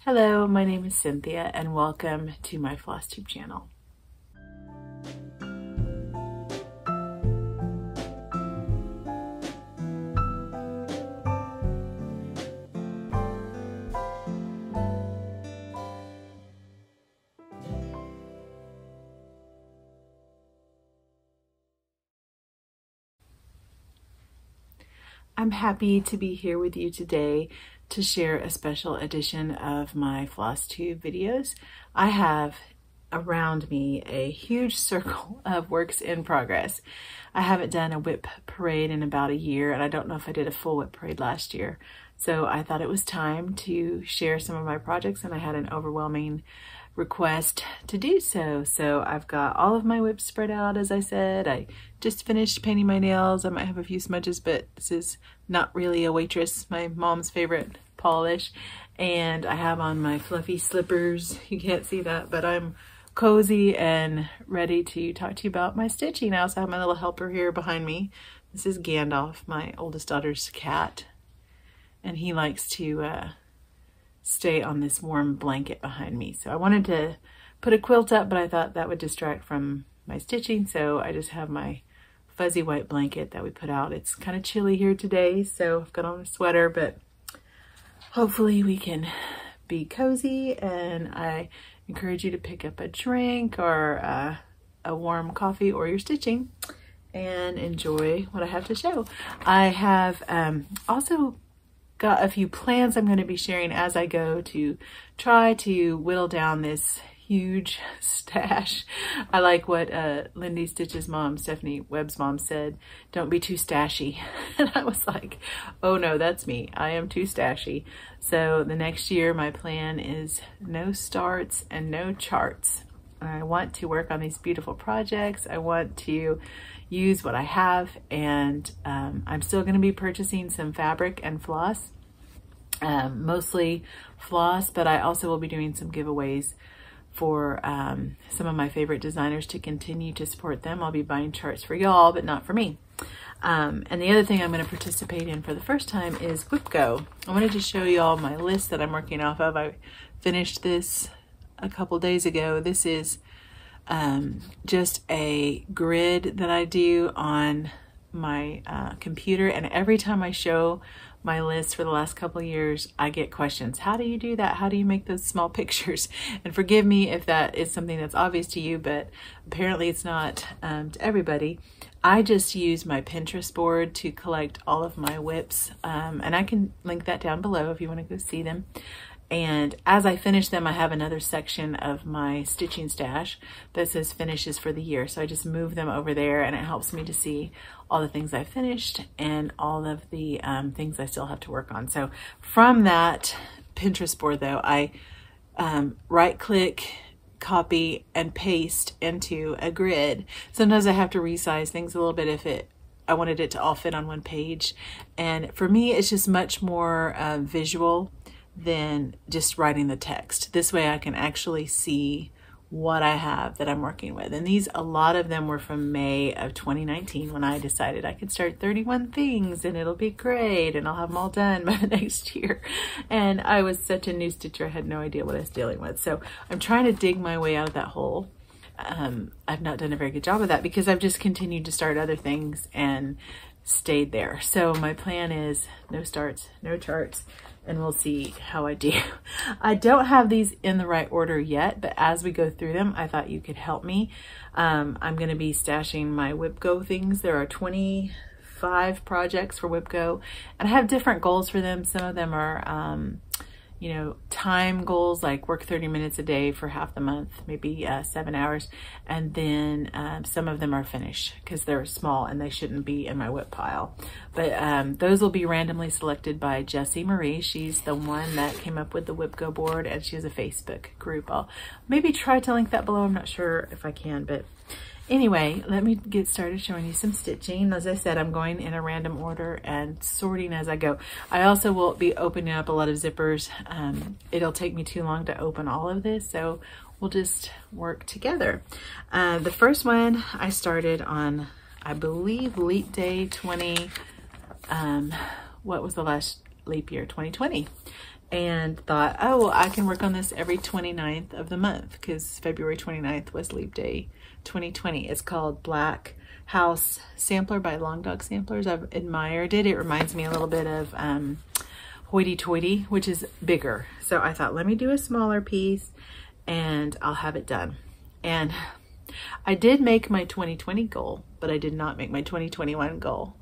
Hello, my name is Cynthia and welcome to my FlossTube channel. I'm happy to be here with you today to share a special edition of my FlossTube videos. I have around me a huge circle of works in progress. I haven't done a whip parade in about a year, and I don't know if I did a full whip parade last year. So I thought it was time to share some of my projects, and I had an overwhelming request to do so. So I've got all of my whips spread out, as I said. I just finished painting my nails. I might have a few smudges, but this is not really a waitress, my mom's favorite polish. And I have on my fluffy slippers. You can't see that, but I'm cozy and ready to talk to you about my stitching. I also have my little helper here behind me. This is Gandalf, my oldest daughter's cat. And he likes to stay on this warm blanket behind me. So I wanted to put a quilt up, but I thought that would distract from my stitching. So I just have my fuzzy white blanket that we put out. It's kind of chilly here today, so I've got on a sweater, but hopefully we can be cozy. And I encourage you to pick up a drink or a warm coffee or your stitching and enjoy what I have to show. I have also got a few plans I'm going to be sharing as I go to try to whittle down this huge stash. I like what Lindy Stitch's mom, Stephanie Webb's mom, said, don't be too stashy. And I was like, oh no, that's me. I am too stashy. So the next year my plan is no starts and no charts. I want to work on these beautiful projects. I want to use what I have, and I'm still going to be purchasing some fabric and floss, mostly floss, but I also will be doing some giveaways for some of my favorite designers to continue to support them. I'll be buying charts for y'all, but not for me. And the other thing I'm going to participate in for the first time is WhipGo. I wanted to show y'all my list that I'm working off of. I finished this a couple days ago. This is just a grid that I do on my computer, and every time I show my list for the last couple of years, I get questions. How do you do that? How do you make those small pictures? And forgive me if that is something that's obvious to you, but apparently it's not to everybody. I just use my Pinterest board to collect all of my whips, and I can link that down below if you want to go see them. And as I finish them, I have another section of my stitching stash that says finishes for the year. So I just move them over there, and it helps me to see all the things I finished and all of the things I still have to work on. So from that Pinterest board though, I right click, copy, and paste into a grid. Sometimes I have to resize things a little bit if I wanted it to all fit on one page. And for me, it's just much more visual than just writing the text. This way I can actually see what I have that I'm working with. And these, a lot of them were from May of 2019 when I decided I could start 31 things and it'll be great and I'll have them all done by the next year. And I was such a new stitcher, I had no idea what I was dealing with. So I'm trying to dig my way out of that hole. I've not done a very good job of that because I've just continued to start other things and stayed there. So my plan is no starts, no charts, and we'll see how I do. I don't have these in the right order yet, but as we go through them, I thought you could help me. I'm going to be stashing my WhipGo things. There are 25 projects for WhipGo, and I have different goals for them. Some of them are, you know, time goals, like work 30 minutes a day for half the month, maybe 7 hours. And then some of them are finish because they're small and they shouldn't be in my whip pile. But those will be randomly selected by Jessie Marie. She's the one that came up with the WhipGo board, and she has a Facebook group. I'll maybe try to link that below. I'm not sure if I can, but anyway, let me get started showing you some stitching. As I said, I'm going in a random order and sorting as I go. I also will be opening up a lot of zippers. It'll take me too long to open all of this, so we'll just work together. The first one I started on, I believe, Leap Day 20, what was the last leap year? 2020. and thought, oh, well, I can work on this every 29th of the month because February 29th was Leap Day 2020. It's called Black House Sampler by Long Dog Samplers. I've admired it. It reminds me a little bit of Hoity Toity, which is bigger. So I thought, let me do a smaller piece and I'll have it done. And I did make my 2020 goal, but I did not make my 2021 goal.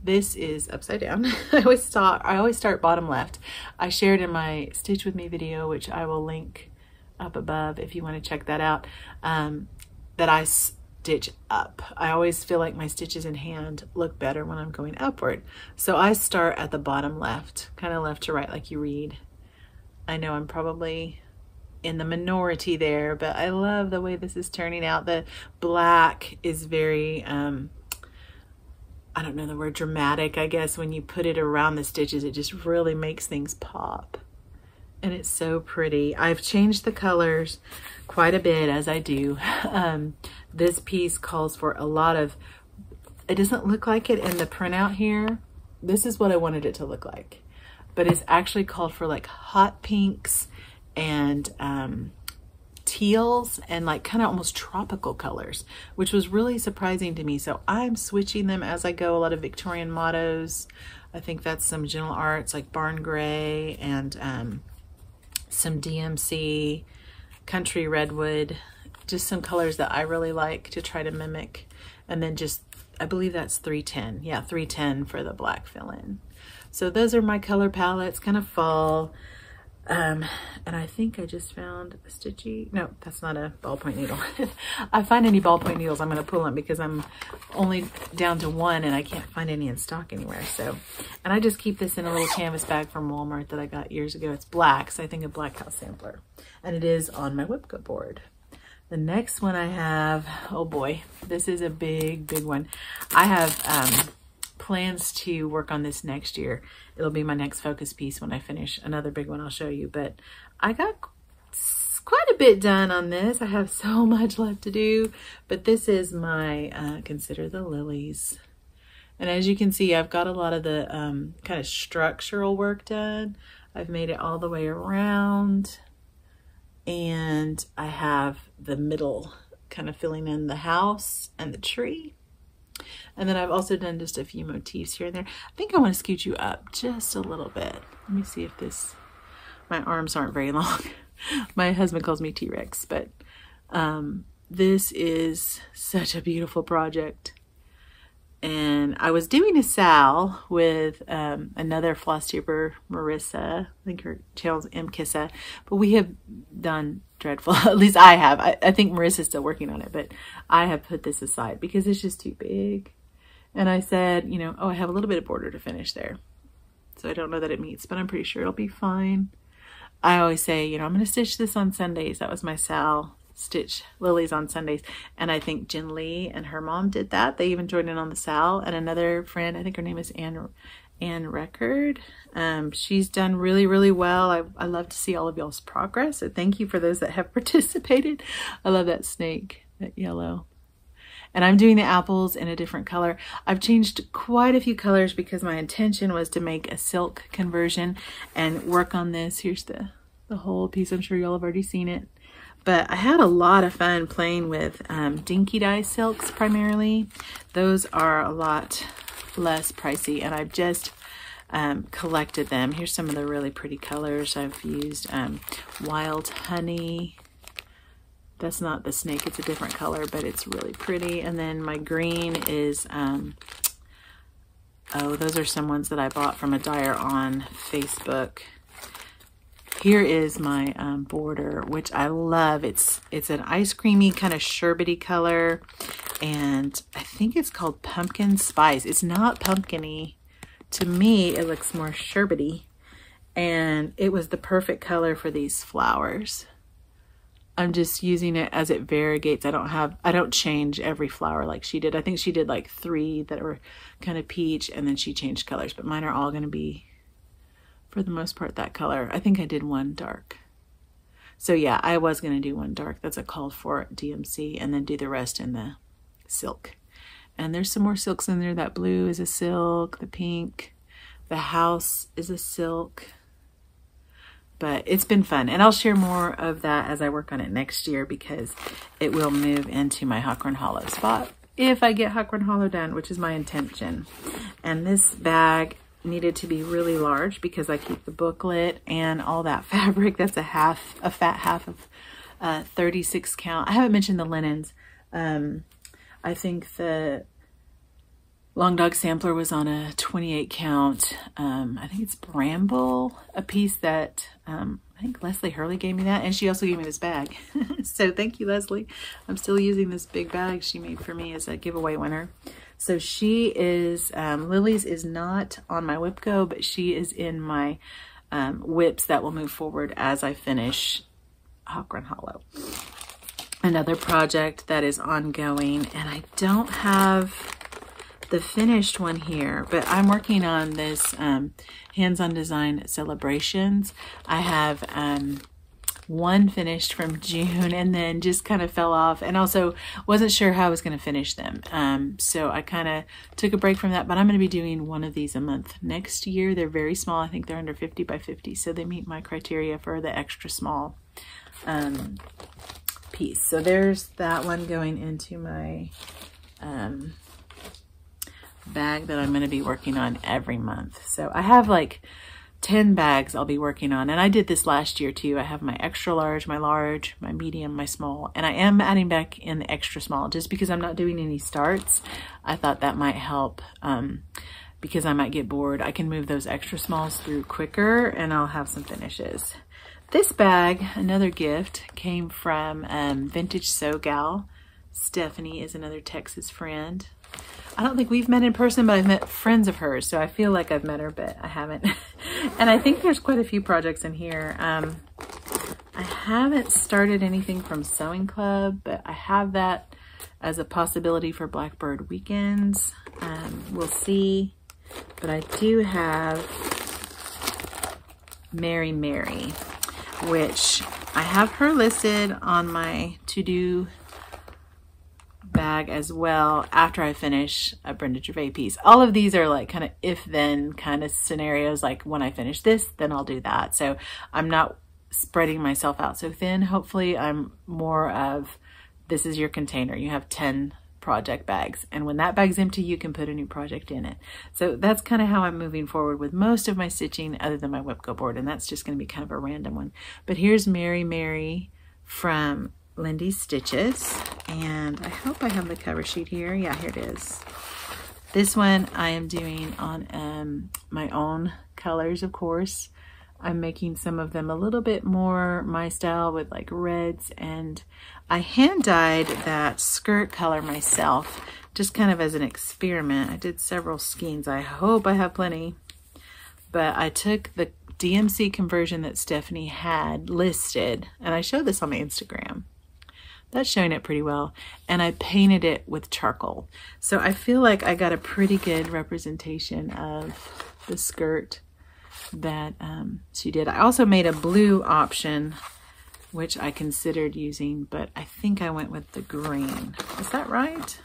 This is upside down. I always start bottom left. I shared in my Stitch With Me video, which I will link up above if you want to check that out, that I stitch up. I always feel like my stitches in hand look better when I'm going upward. So I start at the bottom left, kind of left to right like you read. I know I'm probably in the minority there, but I love the way this is turning out. The black is very, I don't know the word, dramatic, I guess. When you put it around the stitches, it just really makes things pop. And it's so pretty. I've changed the colors quite a bit as I do. This piece calls for a lot of, it doesn't look like it in the printout here. This is what I wanted it to look like. But it's actually called for like hot pinks and teals and like kind of almost tropical colors, which was really surprising to me. So I'm switching them as I go. A lot of Victorian mottos. I think that's some Gentle Arts like Barn Gray and some DMC, Country Redwood, just some colors that I really like to try to mimic. And then just, I believe that's 310. Yeah, 310 for the black fill-in. So those are my color palettes, kind of fall. And I think I just found a stitchy, no, that's not a ballpoint needle. If I find any ballpoint needles, I'm going to pull them because I'm only down to one and I can't find any in stock anywhere. So, and I just keep this in a little canvas bag from Walmart that I got years ago. It's black, so I think a Black House Sampler. And it is on my WIPCO board. The next one I have, oh boy, this is a big, big one. I have plans to work on this next year. It'll be my next focus piece when I finish another big one I'll show you. But I got quite a bit done on this. I have so much left to do. But this is my Consider the Lilies. And as you can see, I've got a lot of the kind of structural work done. I've made it all the way around. And I have the middle kind of filling in the house and the tree. And then I've also done just a few motifs here and there. I think I want to scoot you up just a little bit. Let me see if this, my arms aren't very long. My husband calls me T-Rex, but this is such a beautiful project. And I was doing a Sal with another floss tuber, Marissa. I think her channel's MKissa. But we have done dreadful. At least I have. I think Marissa's still working on it. But I have put this aside because it's just too big. And I said, you know, oh, I have a little bit of border to finish there. So I don't know that it meets, but I'm pretty sure it'll be fine. I always say, you know, I'm going to stitch this on Sundays. That was my Sal. Stitch lilies on Sundays. And I think Jen Lee and her mom did that. They even joined in on the Sal. And another friend, I think her name is Ann Record. She's done really, really well. I love to see all of y'all's progress. So thank you for those that have participated. I love that snake, that yellow. And I'm doing the apples in a different color. I've changed quite a few colors because my intention was to make a silk conversion and work on this. Here's the whole piece. I'm sure y'all have already seen it. But I had a lot of fun playing with Dinky Dye silks primarily. Those are a lot less pricey, and I've just collected them. Here's some of the really pretty colors. I've used Wild Honey. That's not the snake, it's a different color, but it's really pretty. And then my green is, oh, those are some ones that I bought from a dyer on Facebook. Here is my border, which I love. It's an ice creamy kind of sherbety color, and I think it's called Pumpkin Spice. It's not pumpkin-y. To me, it looks more sherbety, and it was the perfect color for these flowers. I'm just using it as it variegates. I don't change every flower like she did. I think she did like 3 that were kind of peach, and then she changed colors, but mine are all going to be, for the most part, that color. I think I did one dark. So yeah, I was going to do one dark. That's a call for DMC, and then do the rest in the silk. And there's some more silks in there. That blue is a silk, the pink, the house is a silk. But it's been fun, and I'll share more of that as I work on it next year, because it will move into my Hawk Run Hollow spot if I get Hawk Run Hollow done, which is my intention. And this bag needed to be really large because I keep the booklet and all that fabric. That's a fat half of 36 count. I haven't mentioned the linens. I think the Long Dog Sampler was on a 28 count. I think it's Bramble, a piece that I think Leslie Hurley gave me that, and she also gave me this bag. So thank you, Leslie. I'm still using this big bag she made for me as a giveaway winner. So she is, Lily's is not on my WIPCO, but she is in my WIPs that will move forward as I finish Hawk Run Hollow. Another project that is ongoing, and I don't have the finished one here, but I'm working on this hands-on design celebrations. I have one finished from June and then just kind of fell off, and also wasn't sure how I was going to finish them. So I kind of took a break from that, but I'm going to be doing one of these a month next year. They're very small. I think they're under 50 by 50, so they meet my criteria for the extra small piece. So there's that one going into my bag that I'm going to be working on every month. So I have like 10 bags I'll be working on, and I did this last year too. I have my extra large, my medium, my small, and I am adding back in the extra small just because I'm not doing any starts. I thought that might help because I might get bored. I can move those extra smalls through quicker and I'll have some finishes. This bag, another gift, came from Vintage Sew Gal. Stephanie is another Texas friend. I don't think we've met in person, but I've met friends of hers, so I feel like I've met her, but I haven't. And I think there's quite a few projects in here. I haven't started anything from Sewing Club, but I have that as a possibility for Blackbird weekends. We'll see. But I do have Mary Mary, which I have her listed on my to-do bag as well after I finish a Brenda Gervais piece. All of these are like kind of if-then kind of scenarios, like when I finish this, then I'll do that. So I'm not spreading myself out so thin. Hopefully I'm more of, this is your container. You have 10 project bags, and when that bag's empty, you can put a new project in it. So that's kind of how I'm moving forward with most of my stitching other than my WIPCO board, and that's just going to be kind of a random one. But here's Mary Mary from Lindy's Stitches, and I hope I have the cover sheet here. Yeah, here it is. This one I am doing on my own colors, of course. I'm making some of them a little bit more my style with like reds, and I hand dyed that skirt color myself just kind of as an experiment. I did several skeins. I hope I have plenty, but I took the DMC conversion that Stephanie had listed, and I showed this on my Instagram. That's showing it pretty well, and I painted it with charcoal. So I feel like I got a pretty good representation of the skirt that she did. I also made a blue option, which I considered using, but I think I went with the green. Is that right?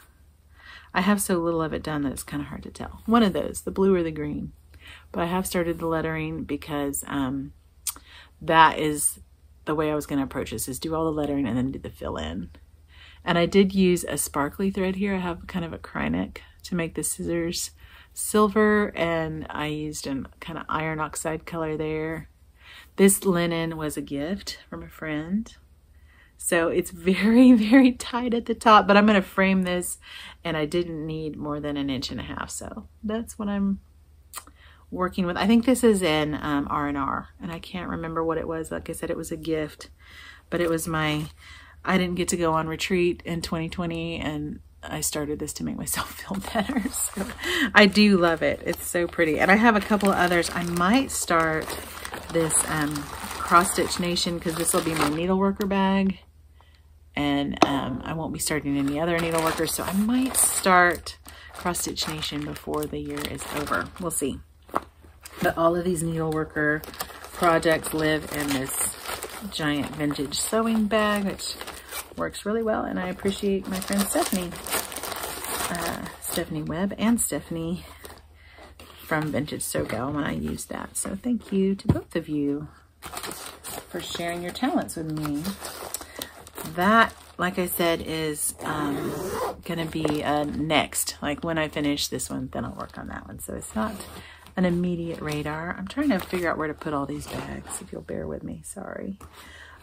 I have so little of it done that it's kind of hard to tell. One of those, the blue or the green. But I have started the lettering because that is the way I was going to approach this, is do all the lettering and then do the fill in. And I did use a sparkly thread here. I have kind of a Krynic to make the scissors silver, and I used a kind of iron oxide color there. This linen was a gift from a friend. So it's very, very tight at the top, but I'm going to frame this, and I didn't need more than 1.5 inches. So that's what I'm working with. I think this is in R&R, and I can't remember what it was. Like I said, it was a gift, but it was I didn't get to go on retreat in 2020, and I started this to make myself feel better. So I do love it. It's so pretty. And I have a couple of others. I might start this Cross Stitch Nation, because this will be my needleworker bag, and I won't be starting any other needleworkers, so I might start Cross Stitch Nation before the year is over. We'll see. But all of these needleworker projects live in this giant vintage sewing bag, which works really well, and I appreciate my friend Stephanie, Stephanie Webb and Stephanie from Vintage Sew Gal when I used that. So thank you to both of you. for sharing your talents with me. That, like I said, is gonna be next. Like when I finish this one, then I'll work on that one. So it's not an immediate radar. I'm trying to figure out where to put all these bags, if you'll bear with me, sorry.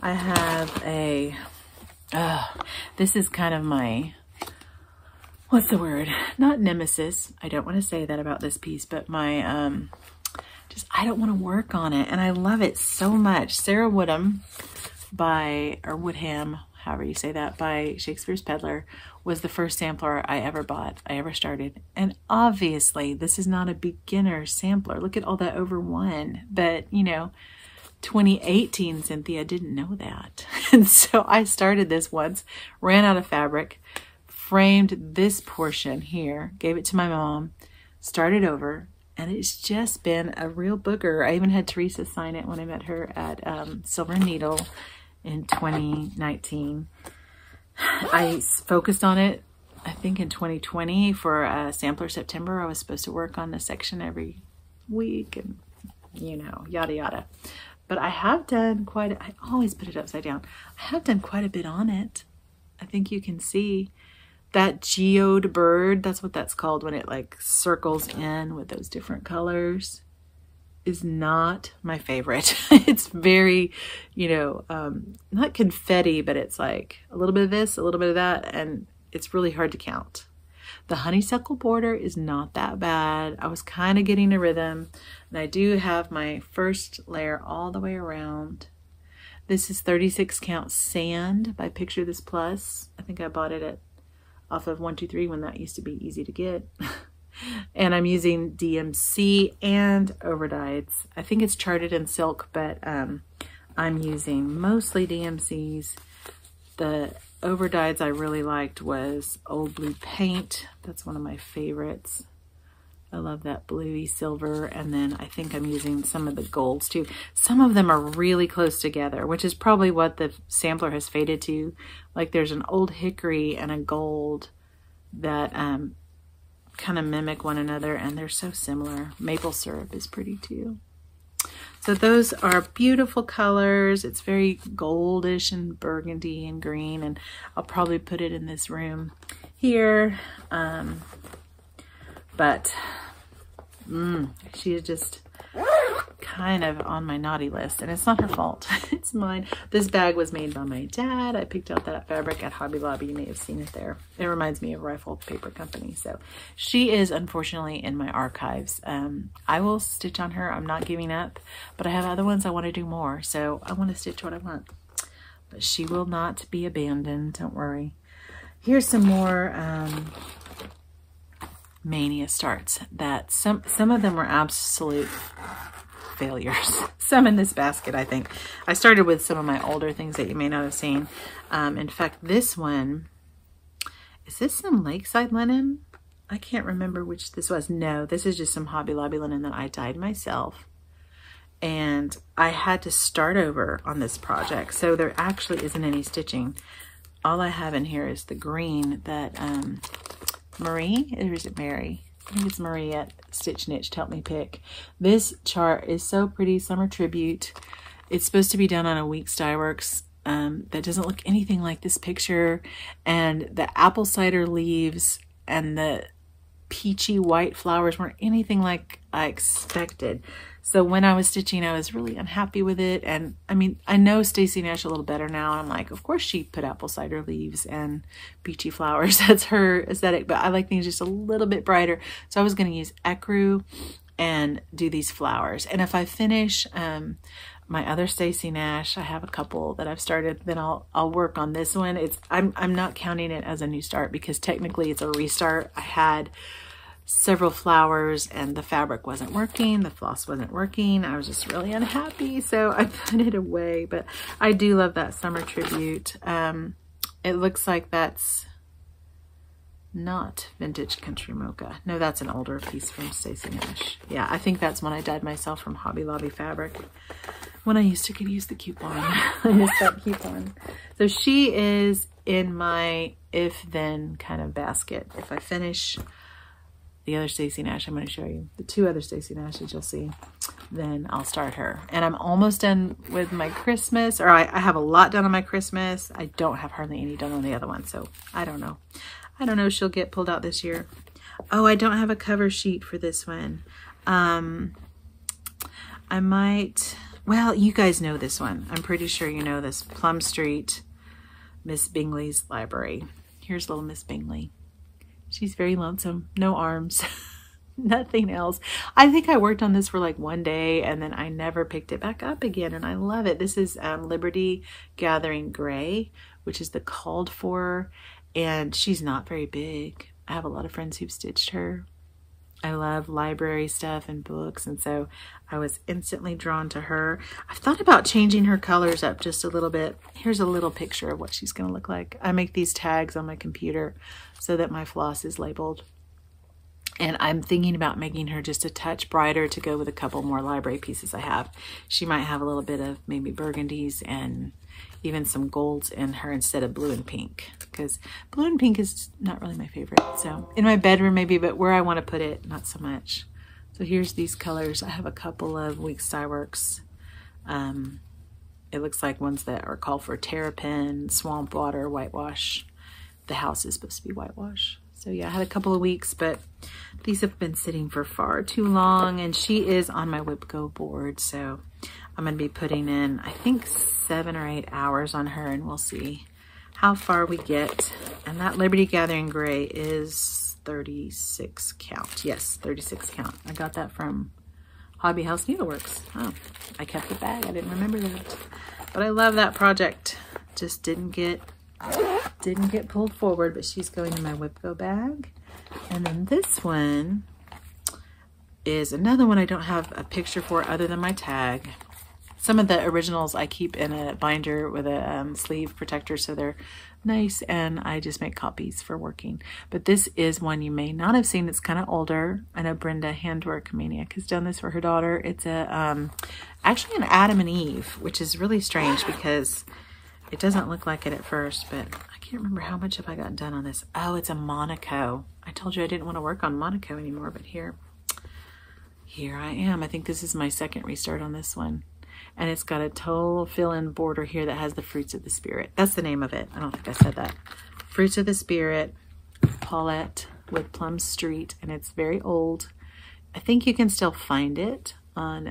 I have a, this is kind of my, what's the word? Not nemesis. I don't want to say that about this piece, but my, I don't want to work on it. And I love it so much. Sarah Woodham Woodham, however you say that, by Shakespeare's Peddler was the first sampler I ever bought, I ever started. And obviously this is not a beginner sampler. Look at all that over one, but you know, 2018, Cynthia, didn't know that. And so I started this once, ran out of fabric, framed this portion here, gave it to my mom, started over, and it's just been a real booger. I even had Teresa sign it when I met her at Silver Needle in 2019. I focused on it, I think in 2020 for Sampler September. I was supposed to work on the section every week and, you know, yada, yada. But I have done I always put it upside down. I have done quite a bit on it. I think you can see that geode bird, that's what that's called when it like circles in with those different colors, is not my favorite. It's very, you know, not confetti, but it's like a little bit of this, a little bit of that, and it's really hard to count. The honeysuckle border is not that bad. I was kind of getting a rhythm, and I do have my first layer all the way around. This is 36 count sand by Picture This Plus. I think I bought it off of 123 when that used to be easy to get. And I'm using DMC and overdyes. I think it's charted in silk, but I'm using mostly DMCs. The overdyes I really liked was Old Blue Paint. That's one of my favorites. I love that bluey silver. And then I think I'm using some of the golds too. Some of them are really close together, which is probably what the sampler has faded to. Like there's an old hickory and a gold that kind of mimic one another, and they're so similar. Maple syrup is pretty too. So those are beautiful colors. It's very goldish and burgundy and green, and I'll probably put it in this room here. But she is just kind of on my naughty list, and it's not her fault. It's mine. This bag was made by my dad. I picked out that fabric at Hobby Lobby. You may have seen it there. It reminds me of Rifle Paper Company. So she is unfortunately in my archives. I will stitch on her. I'm not giving up, but I have other ones I want to do more. So I want to stitch what I want, but she will not be abandoned. Don't worry. Here's some more Mania starts that some of them were absolute failures. Some in this basket, I think. I started with some of my older things that you may not have seen. In fact, this one, is this some Lakeside linen? I can't remember which this was. No, this is just some Hobby Lobby linen that I dyed myself. And I had to start over on this project. So there actually isn't any stitching. All I have in here is the green that Marie, or is it Mary? I think it's Marie at Stitch Niche helped me pick. This chart is so pretty, Summer Tribute. It's supposed to be done on a Weeks Dye Works that doesn't look anything like this picture. And the apple cider leaves and the peachy white flowers weren't anything like I expected. So when I was stitching, I was really unhappy with it. And I mean, I know Stacey Nash a little better now. And I'm like, of course she put apple cider leaves and peachy flowers. That's her aesthetic, but I like things just a little bit brighter. So I was going to use ecru and do these flowers. And if I finish my other Stacey Nash, I have a couple that I've started, then I'll work on this one. I'm not counting it as a new start because technically it's a restart. I had several flowers and the fabric wasn't working, the floss wasn't working. I was just really unhappy, so I put it away. But I do love that Summer Tribute. It looks like that's not Vintage Country Mocha. No, that's an older piece from Stacey Nash. Yeah, I think that's one I dyed myself from Hobby Lobby fabric when I used to could use the coupon. I missed that coupon. So she is in my if-then kind of basket. If I finish the other Stacey Nash, I'm going to show you the two other Stacey Nashes you'll see. then I'll start her. And I'm almost done with my Christmas, or I have a lot done on my Christmas. I don't have hardly any done on the other one, so I don't know. I don't know if she'll get pulled out this year. Oh, I don't have a cover sheet for this one. I might, well, you guys know this one. I'm pretty sure you know this. Plum Street, Miss Bingley's Library. Here's little Miss Bingley. She's very lonesome. No arms. Nothing else. I think I worked on this for like one day and then I never picked it back up again, and I love it. This is Liberty Gathering Gray, which is the called for, and she's not very big. I have a lot of friends who've stitched her. I love library stuff and books, and so I was instantly drawn to her. I've thought about changing her colors up just a little bit. Here's a little picture of what she's going to look like. I make these tags on my computer so that my floss is labeled. And I'm thinking about making her just a touch brighter to go with a couple more library pieces I have. She might have a little bit of maybe burgundies and even some golds in her instead of blue and pink, because blue and pink is not really my favorite. So in my bedroom maybe, but where I want to put it, not so much. So here's these colors. I have a couple of Weeks Dye Works. It looks like ones that are called for Terrapin, Swamp Water, Whitewash. The house is supposed to be whitewash. So yeah, I had a couple of weeks, but these have been sitting for far too long, and she is on my WhipGo board. So I'm going to be putting in, I think, 7 or 8 hours on her, and we'll see how far we get. And that Liberty Gathering Gray is 36 count. Yes, 36 count. I got that from Hobby House Needleworks. Oh, I kept the bag. I didn't remember that. But I love that project. Just didn't get pulled forward, but she's going in my WhipGo bag. And then this one is another one I don't have a picture for other than my tag. Some of the originals I keep in a binder with a sleeve protector, so they're nice, and I just make copies for working. But this is one you may not have seen. It's kind of older. I know Brenda Handwork Maniac has done this for her daughter. It's a actually an Adam and Eve, which is really strange because it doesn't look like it at first, but I can't remember how much have I gotten done on this. Oh, it's a Monaco. I told you I didn't want to work on Monaco anymore, but here I am. I think this is my second restart on this one. And it's got a total fill-in border here that has the Fruits of the Spirit. That's the name of it. I don't think I said that. Fruits of the Spirit, Paulette with Plum Street, and it's very old. I think you can still find it on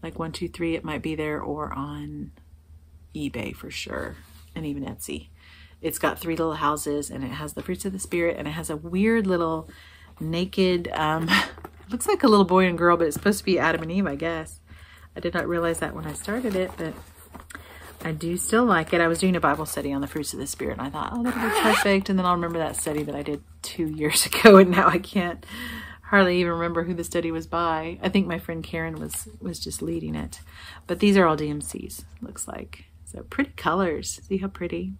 like 123. It might be there, or on eBay for sure, and even Etsy. It's got 3 little houses, and it has the Fruits of the Spirit, and it has a weird little naked, looks like a little boy and girl, but it's supposed to be Adam and Eve, I guess. I did not realize that when I started it, but I do still like it. I was doing a Bible study on the Fruits of the Spirit, and I thought, oh, that'll be perfect. And then I'll remember that study that I did 2 years ago, and now I can't hardly even remember who the study was by. I think my friend Karen was just leading it. But these are all DMCs, looks like. So pretty colors. See how pretty?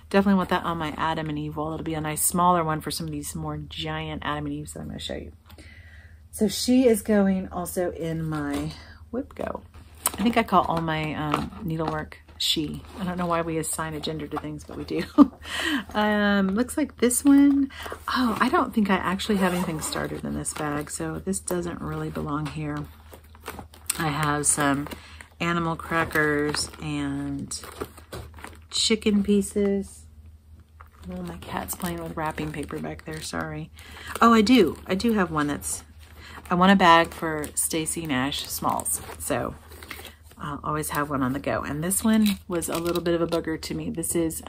Definitely want that on my Adam and Eve wall. It'll be a nice smaller one for some of these more giant Adam and Eves that I'm going to show you. So she is going also in my WhipGo. I think I call all my needlework she. I don't know why we assign a gender to things, but we do. Looks like this one. Oh, I don't think I actually have anything started in this bag, so this doesn't really belong here. I have some animal crackers and chicken pieces. Oh, my cat's playing with wrapping paper back there, sorry. Oh, I do have one that's, I want a bag for Stacy Nash Smalls, so I'll always have one on the go. And this one was a little bit of a booger to me. This is,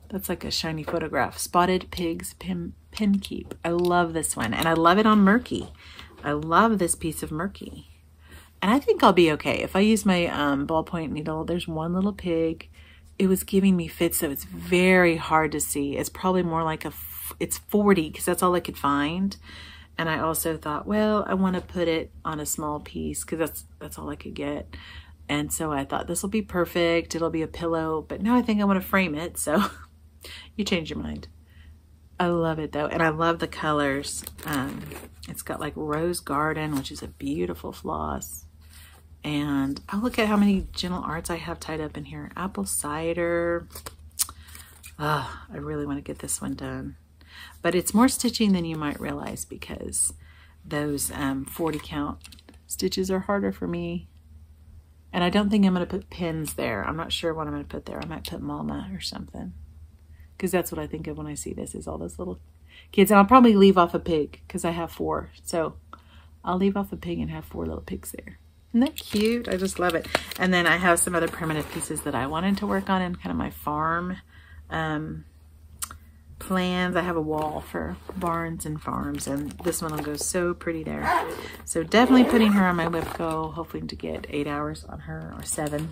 that's like a shiny photograph. Spotted Pigs Pin Keep. I love this one, and I love it on Murky. I love this piece of Murky. And I think I'll be okay. If I use my ballpoint needle, there's one little pig. It was giving me fits, so it's very hard to see. It's probably more like it's 40, because that's all I could find. And I also thought, well, I want to put it on a small piece because that's all I could get. And so I thought this will be perfect. It'll be a pillow. But now I think I want to frame it. So you change your mind. I love it though. And I love the colors. It's got like Rose Garden, which is a beautiful floss. And I'll look at how many Gentle Arts I have tied up in here. Apple Cider. Oh, I really want to get this one done. But it's more stitching than you might realize, because those 40 count stitches are harder for me. And I don't think I'm going to put pins there. I'm not sure what I'm going to put there. I might put mama or something, because that's what I think of when I see this, is all those little kids. And I'll probably leave off a pig because I have 4. So I'll leave off a pig and have 4 little pigs there. Isn't that cute? I just love it. And then I have some other primitive pieces that I wanted to work on in kind of my farm plans. I have a wall for barns and farms, and this one will go so pretty there. So definitely putting her on my whip go, hoping to get 8 hours on her, or 7.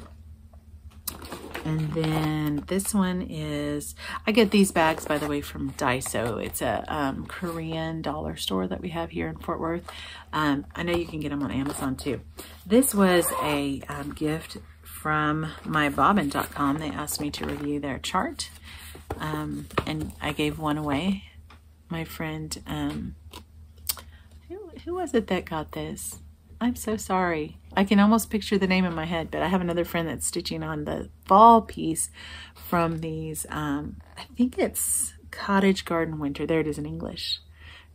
And then this one is, I get these bags, by the way, from Daiso. It's a Korean dollar store that we have here in Fort Worth. I know you can get them on Amazon too. This was a gift from mybobbin.com. They asked me to review their chart. And I gave one away. My friend, who was it that got this? I'm so sorry. I can almost picture the name in my head, but I have another friend that's stitching on the fall piece from these, I think it's Cottage Garden Winter. There it is in English.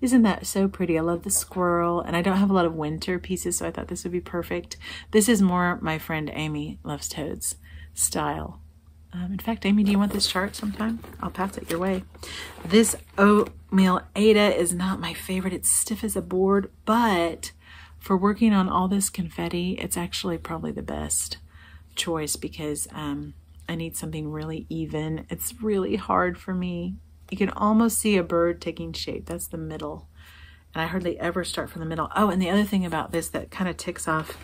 Isn't that so pretty? I love the squirrel, and I don't have a lot of winter pieces, so I thought this would be perfect. This is more my friend Amy Loves Toads style. In fact, Amy, do you want this chart sometime? I'll pass it your way. This oatmeal Aida is not my favorite. It's stiff as a board, but for working on all this confetti, it's actually probably the best choice, because I need something really even. It's really hard for me. You can almost see a bird taking shape. That's the middle. And I hardly ever start from the middle. Oh, and the other thing about this that kind of ticks off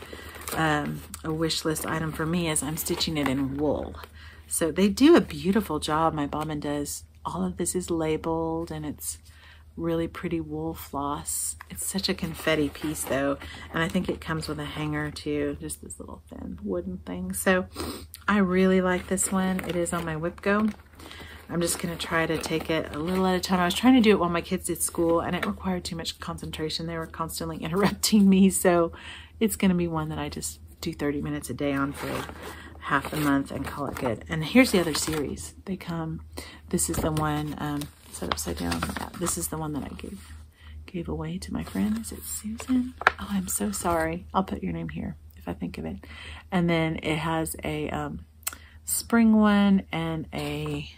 a wish list item for me is I'm stitching it in wool. So they do a beautiful job. My bobbin does. All of this is labeled, and it's really pretty wool floss. It's such a confetti piece though, and I think it comes with a hanger too, just this little thin wooden thing. So I really like this one. It is on my whip go. I'm just gonna try to take it a little at a time. I was trying to do it while my kids did school, and it required too much concentration. They were constantly interrupting me, so it's gonna be one that I just do 30 minutes a day on for half the month and call it good. And here's the other series. They come, this is the one set upside down. Yeah, this is the one that I gave away to my friend. Is it Susan? Oh, I'm so sorry. I'll put your name here if I think of it. And then it has a spring one and a,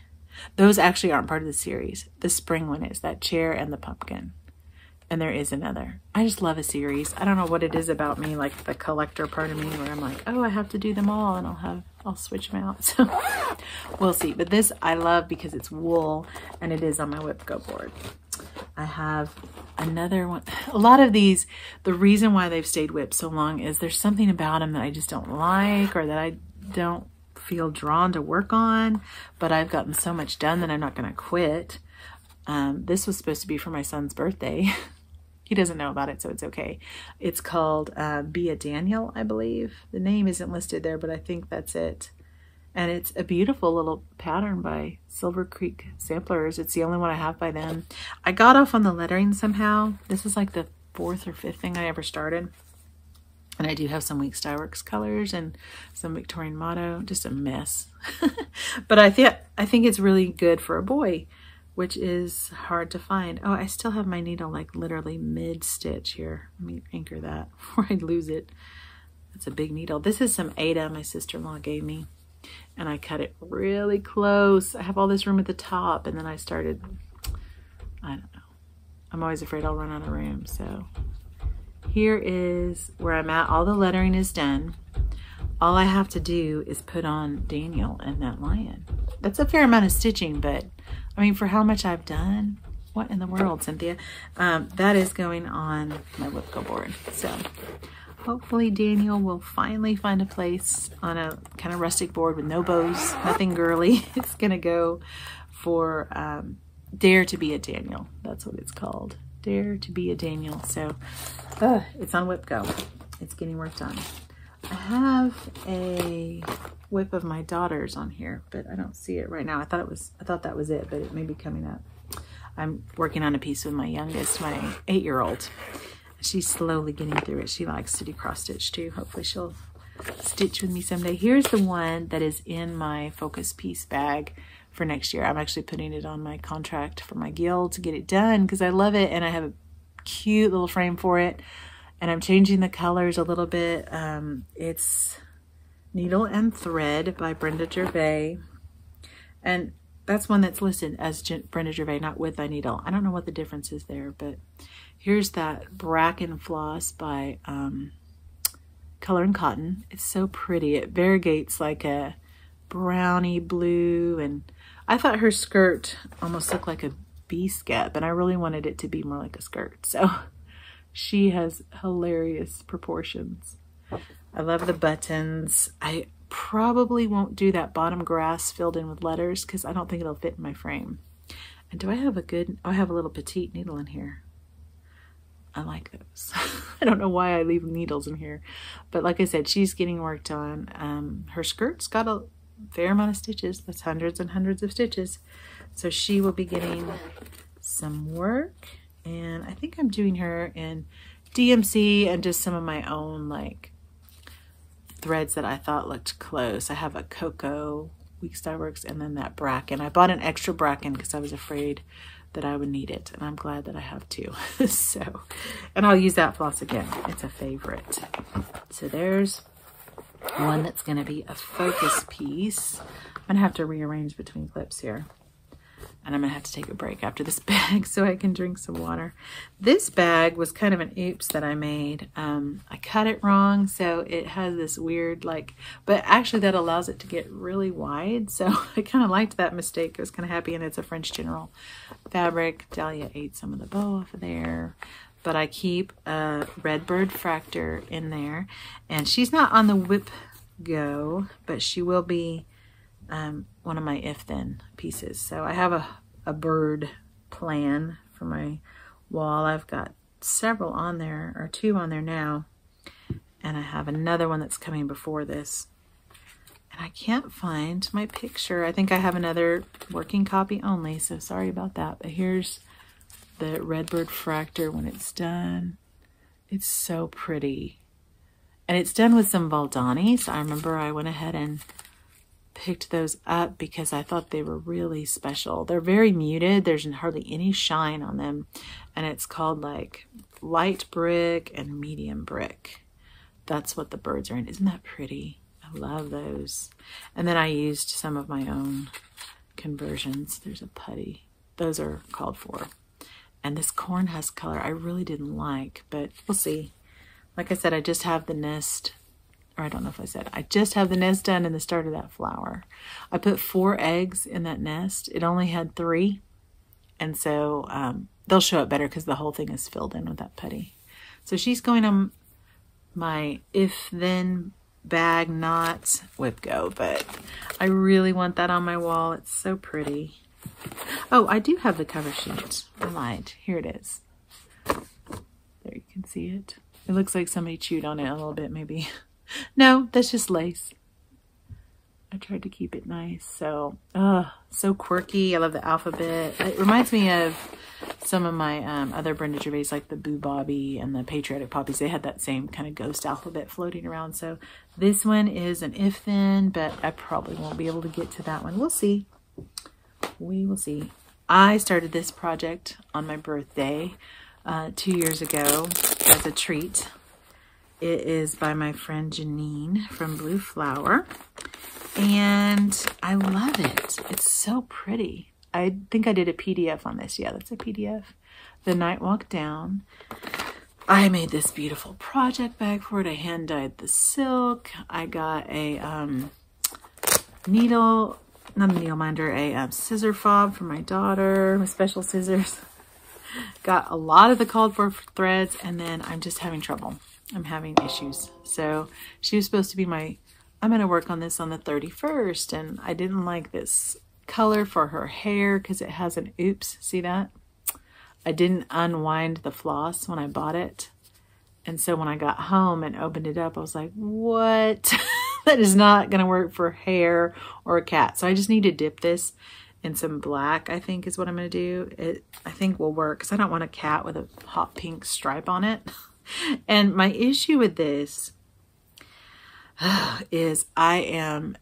those actually aren't part of the series. The spring one is that chair and the pumpkin. And there is another. I just love a series. I don't know what it is about me, like the collector part of me, where I'm like, oh, I have to do them all, and I'll switch them out. So we'll see. But this I love because it's wool, and it is on my whip go board. I have another one. A lot of these, the reason why they've stayed whipped so long is there's something about them that I just don't like, or that I don't feel drawn to work on, but I've gotten so much done that I'm not going to quit. This was supposed to be for my son's birthday. He doesn't know about it, so it's okay. It's called Be a Daniel, I believe. The name isn't listed there, but I think that's it. And it's a beautiful little pattern by Silver Creek Samplers. It's the only one I have by them. I got off on the lettering somehow. This is like the 4th or 5th thing I ever started. And I do have some Weeks Dye Works colors and some Victorian Motto. Just a mess. But I think it's really good for a boy, which is hard to find. Oh, I still have my needle like literally mid-stitch here. Let me anchor that before I lose it. That's a big needle. This is some Aida my sister-in-law gave me, and I cut it really close. I have all this room at the top, and then I started, I don't know. I'm always afraid I'll run out of room, so here is where I'm at. All the lettering is done. All I have to do is put on Daniel and that lion. That's a fair amount of stitching, but I mean, for how much I've done, what in the world, Cynthia? That is going on my whip go board. So hopefully Daniel will finally find a place on a kind of rustic board with no bows, nothing girly. It's gonna go for Dare to Be a Daniel. That's what it's called. Dare to Be a Daniel. So it's on whip go. It's getting worked on. I have a whip of my daughter's on here, but I don't see it right now. I thought that was it, but it may be coming up. I'm working on a piece with my youngest, my 8-year-old. She's slowly getting through it. She likes to do cross stitch too. Hopefully she'll stitch with me someday. Here's the one that is in my focus piece bag for next year. I'm actually putting it on my contract for my guild to get it done because I love it, and I have a cute little frame for it. And I'm changing the colors a little bit. It's Needle and Thread by Brenda Gervais. And that's one that's listed as Brenda Gervais, not With Thy Needle. I don't know what the difference is there, but here's that Bracken floss by Color and Cotton. It's so pretty. It variegates like a brownie blue, and I thought her skirt almost looked like a B-scap, and I really wanted it to be more like a skirt. So she has hilarious proportions. I love the buttons. I probably won't do that bottom grass filled in with letters because I don't think it'll fit in my frame. And do I have a good, I have a little petite needle in here. I like those. I don't know why I leave needles in here. But like I said, she's getting worked on. Her skirt's got a fair amount of stitches. That's hundreds and hundreds of stitches. So she will be getting some work. And I think I'm doing her in DMC and just some of my own like threads that I thought looked close. I have a Cocoa Weeks Dye Works and then that Bracken. I bought an extra Bracken because I was afraid that I would need it, and I'm glad that I have two. So, and I'll use that floss again. It's a favorite. So there's one that's going to be a focus piece. I'm going to have to rearrange between clips here. And I'm going to have to take a break after this bag so I can drink some water. This bag was kind of an oops that I made. I cut it wrong, so it has this weird like, but actually that allows it to get really wide. So I kind of liked that mistake. I was kind of happy, and it's a French General fabric. Dahlia ate some of the bow off of there. But I keep a Redbird Fractor in there. And she's not on the Whip Go, but she will be one of my If Then pieces. So I have a bird plan for my wall. I've got several on there, or two on there now, and I have another one that's coming before this, and I can't find my picture. I think I have another working copy only, so sorry about that. But here's the Redbird Fractor when it's done. It's so pretty, and it's done with some Valdani. So I remember I went ahead and picked those up because I thought they were really special. They're very muted. There's hardly any shine on them. And it's called like light brick and medium brick. That's what the birds are in. Isn't that pretty? I love those. And then I used some of my own conversions. There's a putty. Those are called for. And this corn husk color I really didn't like, but we'll see. Like I said, I just have the nest, or I don't know if I said, I just have the nest done in the start of that flower. I put 4 eggs in that nest. It only had 3. And so they'll show up better because the whole thing is filled in with that putty. So she's going on my If Then bag, not Whip Go, but I really want that on my wall. It's so pretty. Oh, I do have the cover sheet. I lied. Here it is. There, you can see it. It looks like somebody chewed on it a little bit, maybe. No, that's just lace. I tried to keep it nice. So, so quirky. I love the alphabet. It reminds me of some of my other Brenda Gervais, like the Boo Bobby and the Patriotic Poppies. They had that same kind of ghost alphabet floating around. So this one is an If Then, but I probably won't be able to get to that one. We'll see. We will see. I started this project on my birthday 2 years ago as a treat. It is by my friend Janine from Blue Flower, and I love it. It's so pretty. I think I did a PDF on this. Yeah, that's a PDF. The Night Walk Down. I made this beautiful project bag for it. I hand dyed the silk. I got a needle, not a needle minder, a scissor fob for my daughter with special scissors. Got a lot of the called for threads, and then I'm just having trouble. I'm having issues. So she was supposed to be I'm going to work on this on the 31st, and I didn't like this color for her hair because it has an oops. See that? I didn't unwind the floss when I bought it. And so when I got home and opened it up, I was like, what? That is not going to work for hair or a cat. So I just need to dip this in some black, I think is what I'm going to do. It, I think will work because I don't want a cat with a hot pink stripe on it. And my issue with this is I am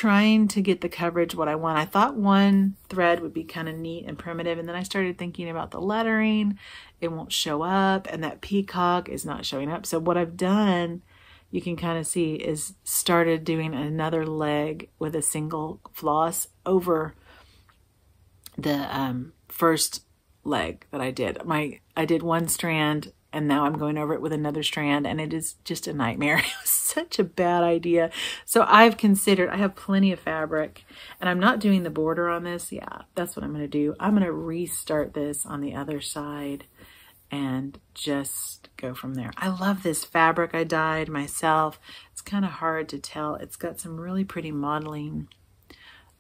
trying to get the coverage what I want. I thought one thread would be kind of neat and primitive, and then I started thinking about the lettering. It won't show up, and that peacock is not showing up. So what I've done, you can kind of see, is started doing another leg with a single floss over the first leg that I did. I did one strand, and now I'm going over it with another strand, and it is just a nightmare. It was such a bad idea. So I've considered, I have plenty of fabric, and I'm not doing the border on this. Yeah, that's what I'm going to do. I'm going to restart this on the other side and just go from there. I love this fabric I dyed myself. It's kind of hard to tell. It's got some really pretty modeling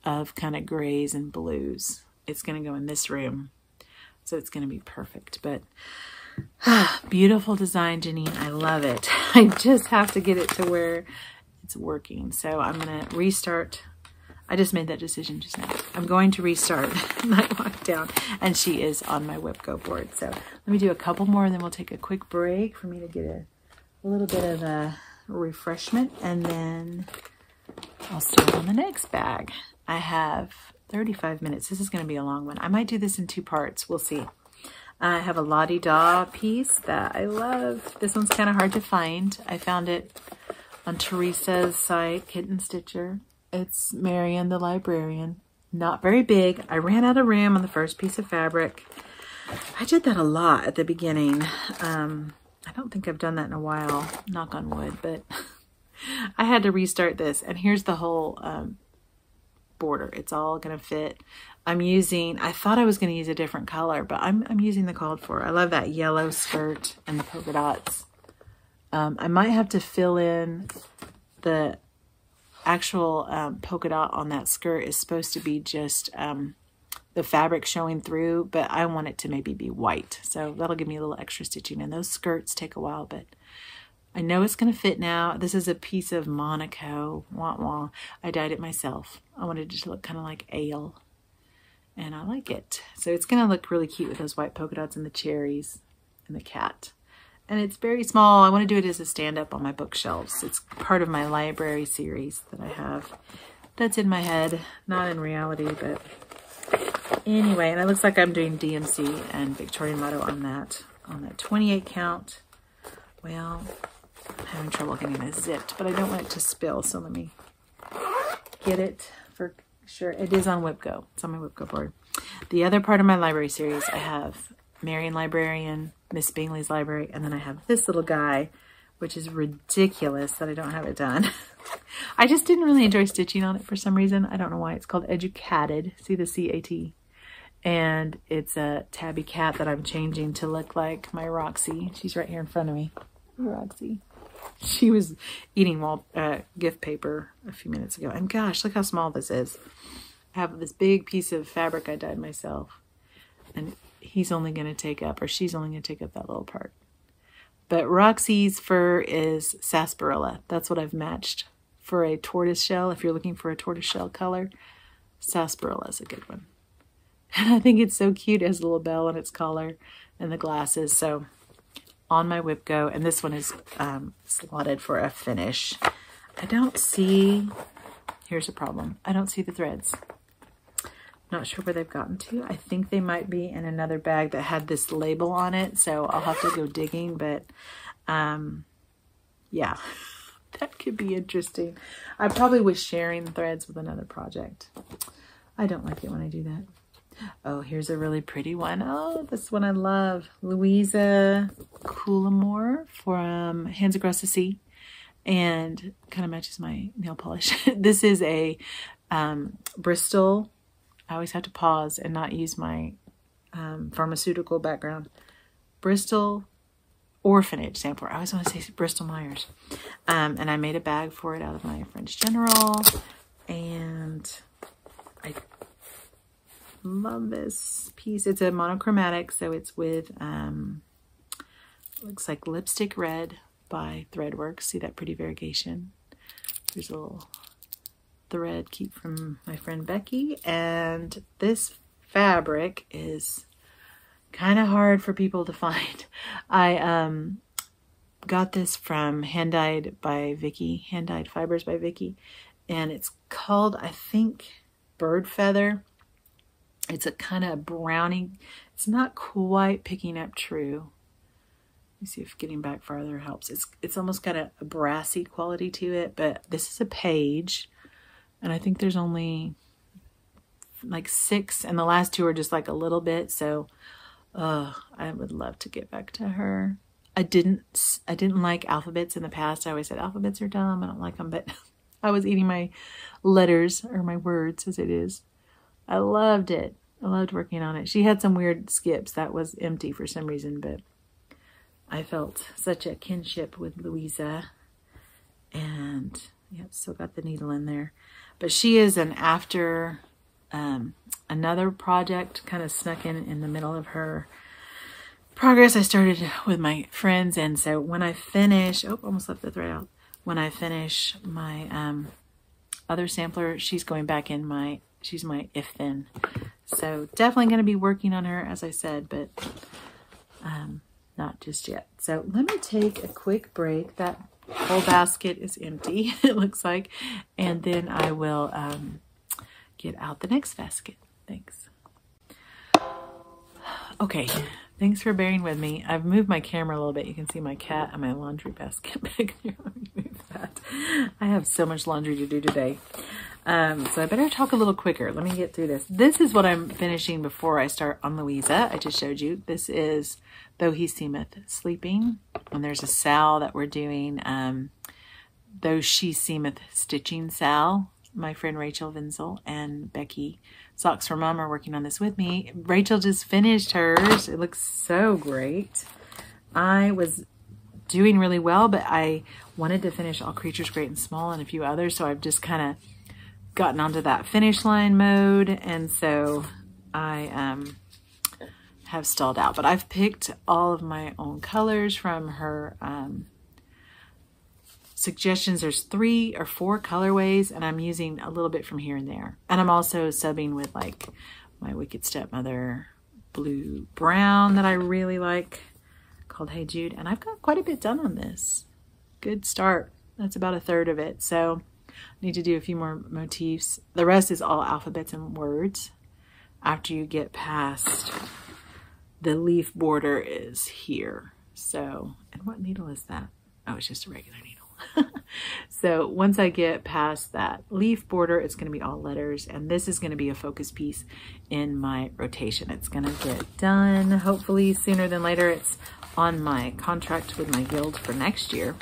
of kind of grays and blues. It's going to go in this room, so it's going to be perfect. But beautiful design, Janine. I love it. I just have to get it to where it's working. So I'm going to restart. I just made that decision just now. I'm going to restart. I walked down, and she is on my WIPGO board. So let me do a couple more, and then we'll take a quick break for me to get a little bit of a refreshment, and then I'll start on the next bag. I have 35 minutes. This is going to be a long one. I might do this in 2 parts. We'll see. I have a La Di Da piece that I love. This one's kind of hard to find. I found it on Teresa's site, Kitten Stitcher. It's Marion the Librarian. Not very big. I ran out of room on the first piece of fabric. I did that a lot at the beginning. I don't think I've done that in a while, knock on wood, but I had to restart this. And here's the whole border. It's all going to fit. I thought I was going to use a different color, but I'm using the called for. I love that yellow skirt and the polka dots. I might have to fill in the actual polka dot on that skirt is supposed to be just the fabric showing through, but I want it to maybe be white. So that'll give me a little extra stitching. And those skirts take a while, but I know it's going to fit now. This is a piece of Monaco. Wah wah. I dyed it myself. I wanted it to look kind of like ale, and I like it. So it's going to look really cute with those white polka dots and the cherries and the cat. And it's very small. I want to do it as a stand-up on my bookshelves. It's part of my library series that I have. That's in my head, not in reality, but anyway. And it looks like I'm doing DMC and Victorian Motto on that 28 count. Well, I'm having trouble getting it zipped, but I don't want it to spill, so let me get it for sure. It is on WIPGO. It's on my WIPGO board. The other part of my library series, I have Marion Librarian, Miss Bingley's Library, and then I have this little guy, which is ridiculous that I don't have it done. I just didn't really enjoy stitching on it for some reason. I don't know why. It's called Educated. See the C-A-T. And it's a tabby cat that I'm changing to look like my Roxy. She's right here in front of me. Roxy. She was eating gift paper a few minutes ago. And gosh, look how small this is. I have this big piece of fabric I dyed myself. And he's only going to take up, or she's only going to take up that little part. But Roxy's fur is sarsaparilla. That's what I've matched for a tortoise shell. If you're looking for a tortoise shell color, sarsaparilla is a good one. And I think it's so cute. It has a little bell on its collar and the glasses. So on my WIPGO, and this one is slotted for a finish. I don't see, here's a problem. I don't see the threads. Not sure where they've gotten to. I think they might be in another bag that had this label on it, so I'll have to go digging, but yeah, that could be interesting. I probably was sharing threads with another project. I don't like it when I do that. Oh, here's a really pretty one. Oh, this one I love. Louisa Coulamore from Hands Across the Sea, and kind of matches my nail polish. This is a Bristol. I always have to pause and not use my pharmaceutical background. Bristol Orphanage sampler. I always want to say Bristol Myers. And I made a bag for it out of my French General. And I love this piece. It's a monochromatic, so it's with, looks like Lipstick Red by Threadworks. See that pretty variegation? There's a little thread keep from my friend Becky, and this fabric is kind of hard for people to find. I got this from Hand Dyed by Vicky, Hand Dyed Fibers by Vicky, and it's called, I think, Bird Feather. It's a kind of brownie. It's not quite picking up true. Let me see if getting back farther helps. It's almost got a brassy quality to it, but this is a page, and I think there's only like 6, and the last 2 are just like a little bit. So I would love to get back to her. I didn't like alphabets in the past. I always said alphabets are dumb, I don't like them, but I was eating my letters, or my words as it is. I loved it. I loved working on it. She had some weird skips that was empty for some reason, but I felt such a kinship with Louisa. And yep, still got the needle in there. But she is an after another project kind of snuck in the middle of her progress. I started with my friends, and so when I finish, oh, almost left the thread out. When I finish my other sampler, she's going back in she's my If Then. So definitely going to be working on her, as I said, but not just yet. So let me take a quick break. That whole basket is empty, it looks like, and then I will get out the next basket. Thanks. Okay, thanks for bearing with me. I've moved my camera a little bit. You can see my cat and my laundry basket back there. Let me move that. I have so much laundry to do today. So I better talk a little quicker. Let me get through this. This is what I'm finishing before I start on Louisa. I just showed you. This is Though He Seemeth Sleeping. And there's a Sal that we're doing. Though She Seemeth Stitching Sal. My friend Rachel Vinzel and Becky Socks for Mom are working on this with me. Rachel just finished hers. It looks so great. I was doing really well, but I wanted to finish All Creatures Great and Small and a few others, so I've just kind of gotten onto that finish line mode, and so I have stalled out. But I've picked all of my own colors from her suggestions. There's 3 or 4 colorways, and I'm using a little bit from here and there. And I'm also subbing with like my Wicked Stepmother blue brown that I really like, called Hey Jude. And I've got quite a bit done on this. Good start. That's about 1/3 of it. So I need to do a few more motifs. The rest is all alphabets and words. After you get past the leaf border is here. So, and what needle is that? Oh, it's just a regular needle. So once I get past that leaf border, it's going to be all letters, and this is going to be a focus piece in my rotation. It's going to get done hopefully sooner than later. It's on my contract with my guild for next year,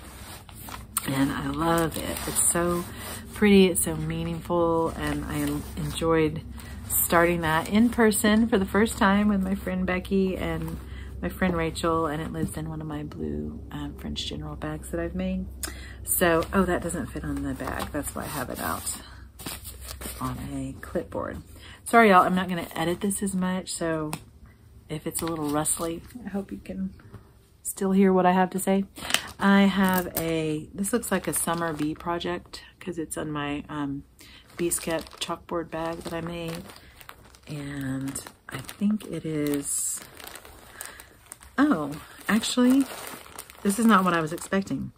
and I love it. It's so pretty, it's so meaningful, and I enjoyed starting that in person for the first time with my friend Becky and my friend Rachel, and it lives in one of my blue French General bags that I've made. So, oh, that doesn't fit on the bag. That's why I have it out on a clipboard. Sorry, y'all, I'm not going to edit this as much, so if it's a little rustly, I hope you can still hear what I have to say. I have this looks like a summer bee project because it's on my Beesket chalkboard bag that I made. And I think it is, oh, actually, this is not what I was expecting.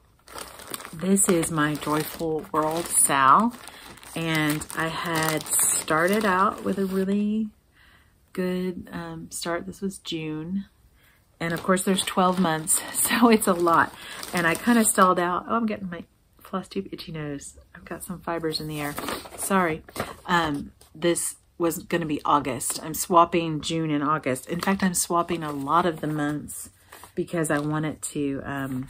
This is my Joyful World Sal, and I had started out with a really good start. This was June, and of course there's 12 months, so it's a lot. And I kind of stalled out. Oh, I'm getting my floss tube itchy nose. I've got some fibers in the air. Sorry. This was going to be August. I'm swapping June and August. In fact, I'm swapping a lot of the months because I want it to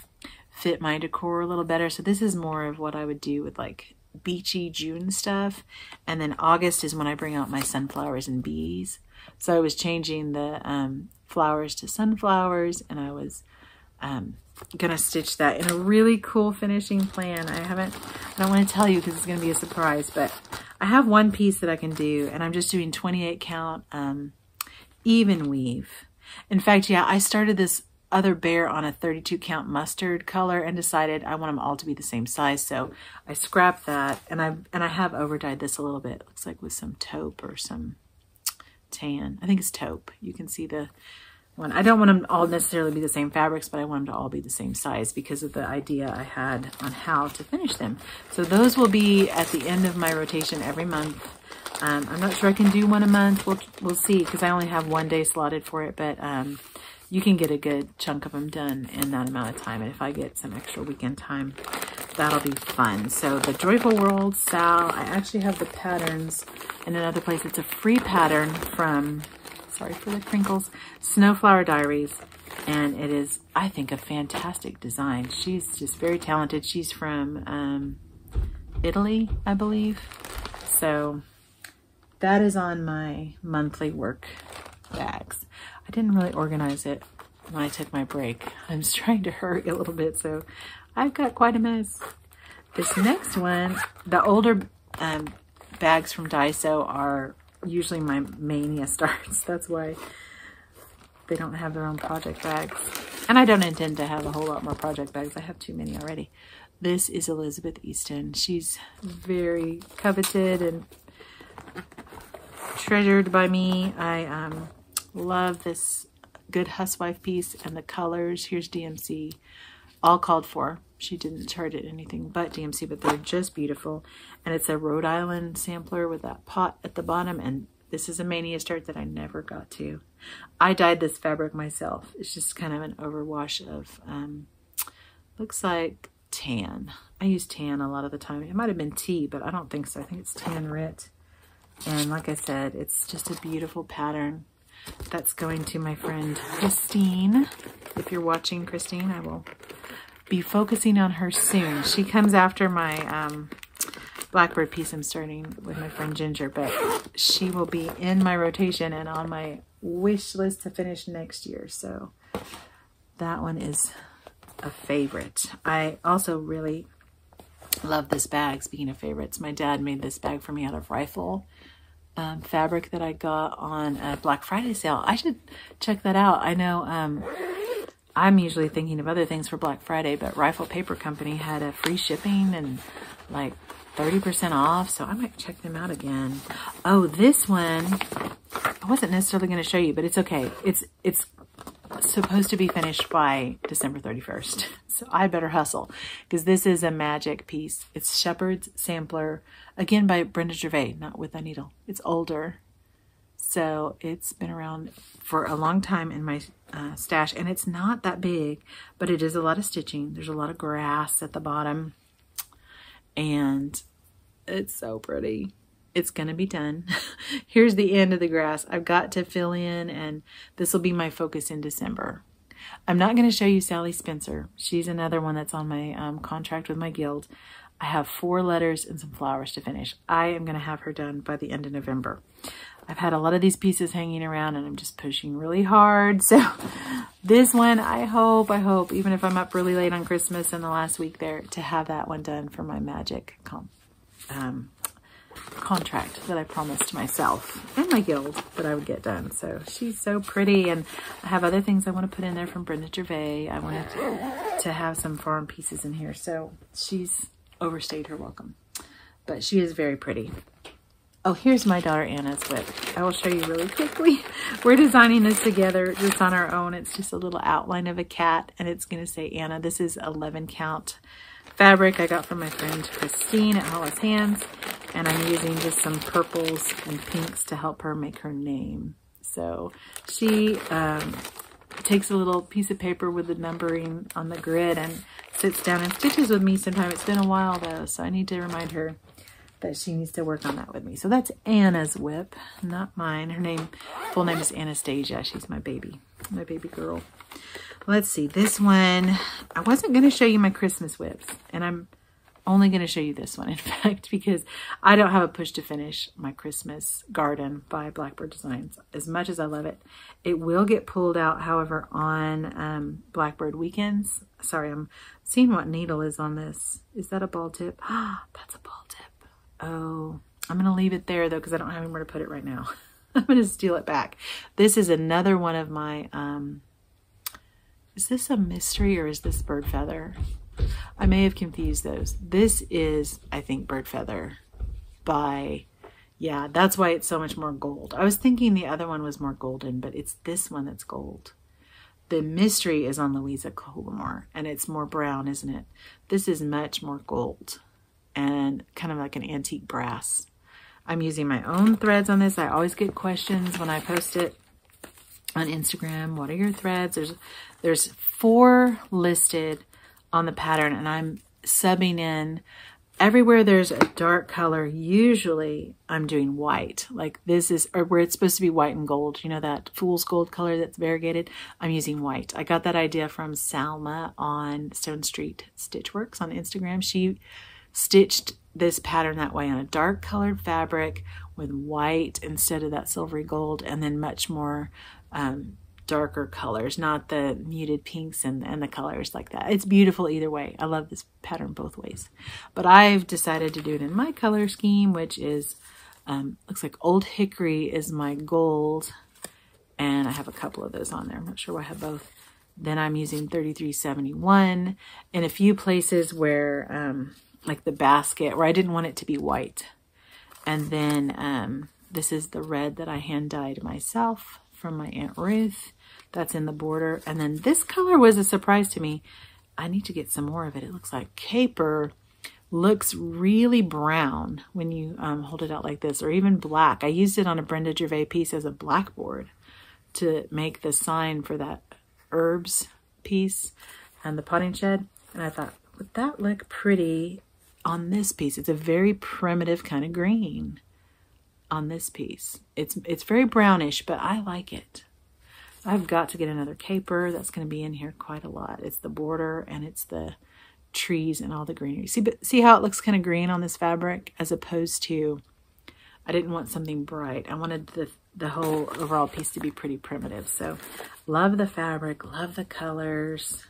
fit my decor a little better. So this is more of what I would do with like beachy June stuff. And then August is when I bring out my sunflowers and bees. So I was changing the flowers to sunflowers, and I was gonna stitch that in a really cool finishing plan. I don't want to tell you because it's gonna be a surprise, but I have one piece that I can do, and I'm just doing 28 count even weave. In fact, yeah, I started this other bear on a 32 count mustard color and decided I want them all to be the same size, so I scrapped that, and I have over dyed this a little bit. It looks like with some taupe or some tan. I think it's taupe. You can see the one. I don't want them all necessarily be the same fabrics, but I want them to all be the same size because of the idea I had on how to finish them. So those will be at the end of my rotation every month. I'm not sure I can do one a month. We'll see, because I only have 1 day slotted for it, but you can get a good chunk of them done in that amount of time. And if I get some extra weekend time, that'll be fun. So the Joyful World Sal, I actually have the patterns in another place. It's a free pattern from, sorry for the crinkles, Snowflower Diaries. And it is, I think, a fantastic design. She's just very talented. She's from Italy, I believe. So that is on my monthly work bags. I didn't really organize it when I took my break. I'm just trying to hurry a little bit, so I've got quite a mess. This next one, the older bags from Daiso are usually my mania starts. That's why they don't have their own project bags. And I don't intend to have a whole lot more project bags. I have too many already. This is Elizabeth Easton. She's very coveted and treasured by me. I love this Good Housewife piece and the colors. Here's DMC, all called for. She didn't charge it anything but DMC, but they're just beautiful. And it's a Rhode Island sampler with that pot at the bottom. And this is a mania start that I never got to. I dyed this fabric myself. It's just kind of an overwash of, looks like tan. I use tan a lot of the time. It might have been tea, but I don't think so. I think it's tan rit. And like I said, it's just a beautiful pattern. That's going to my friend Christine. If you're watching, Christine, I will be focusing on her soon. She comes after my Blackbird piece I'm starting with my friend Ginger, but she will be in my rotation and on my wish list to finish next year. So that one is a favorite. I also really love this bag. Speaking of favorites, my dad made this bag for me out of rifle fabric that I got on a Black Friday sale. I should check that out. I know I'm usually thinking of other things for Black Friday, but Rifle Paper Company had a free shipping and like 30% off, so I might check them out again. Oh, this one, I wasn't necessarily going to show you, but it's okay. It's supposed to be finished by December 31st, so I better hustle, because this is a magic piece. It's Shepherd's Sampler, again by Brenda Gervais, not with a needle. It's older, so it's been around for a long time in my stash, and it's not that big, but it is a lot of stitching. There's a lot of grass at the bottom, and it's so pretty. It's gonna be done. Here's the end of the grass. I've got to fill in, and this will be my focus in December. I'm not gonna show you Sally Spencer. She's another one that's on my contract with my guild. I have 4 letters and some flowers to finish. I am gonna have her done by the end of November. I've had a lot of these pieces hanging around, and I'm just pushing really hard. So this one, I hope, even if I'm up really late on Christmas in the last week there, to have that one done for my magic contract that I promised myself and my guild that I would get done. So she's so pretty, and I have other things I want to put in there from Brenda Gervais. I wanted to have some farm pieces in here, so she's overstayed her welcome, but she is very pretty. Oh, here's my daughter Anna's whip. I will show you really quickly. We're designing this together just on our own. It's just a little outline of a cat, and it's going to say Anna. This is 11 count fabric I got from my friend Christine at Hollis Hands, and I'm using just some purples and pinks to help her make her name. So she takes a little piece of paper with the numbering on the grid and sits down and stitches with me sometime. It's been a while though, so I need to remind her that she needs to work on that with me. So that's Anna's whip, not mine. Her full name is Anastasia. She's my baby girl. Let's see, this one, I wasn't going to show you my Christmas whips, and I'm only going to show you this one, in fact, because I don't have a push to finish my Christmas garden by Blackbird Designs. As much as I love it, it will get pulled out, however, on Blackbird weekends. Sorry, I'm seeing what needle is on this. Is that a ball tip? Ah, that's a ball tip. Oh, I'm going to leave it there, though, because I don't have anywhere to put it right now. I'm going to steal it back. This is another one of my... is this a mystery or is this bird feather? I may have confused those. This is, I think, bird feather by, yeah, that's why it's so much more gold. I was thinking the other one was more golden, but it's this one that's gold. the mystery is on Louisa Colamore, and it's more brown, isn't it? This is much more gold and kind of like an antique brass. I'm using my own threads on this. I always get questions when I post it on Instagram. What are your threads? There's 4 listed on the pattern, and I'm subbing in everywhere there's a dark color. Usually I'm doing white, like this is, or where it's supposed to be white and gold. You know, that fool's gold color that's variegated? I'm using white. I got that idea from Salma on Stone Street Stitchworks on Instagram. She stitched this pattern that way on a dark colored fabric with white instead of that silvery gold, and then much more darker colors, not the muted pinks and the colors like that. It's beautiful either way. I love this pattern both ways. But I've decided to do it in my color scheme, which is, looks like Old Hickory is my gold. And I have a couple of those on there. I'm not sure why I have both. Then I'm using 3371 in a few places where, like the basket, where I didn't want it to be white. And then this is the red that I hand dyed myself from my Aunt Ruth. That's in the border. And then this color was a surprise to me. I need to get some more of it. It looks like Caper. Looks really brown when you hold it out like this, or even black. I used it on a Brenda Gervais piece as a blackboard to make the sign for that herbs piece and the potting shed. And I thought, would that look pretty on this piece? It's a very primitive kind of green on this piece. It's very brownish, but I like it. I've got to get another Caper. That's going to be in here quite a lot. It's the border and it's the trees and all the greenery. See how it looks kind of green on this fabric, as opposed to, I didn't want something bright. I wanted the whole overall piece to be pretty primitive. So love the fabric, love the colors.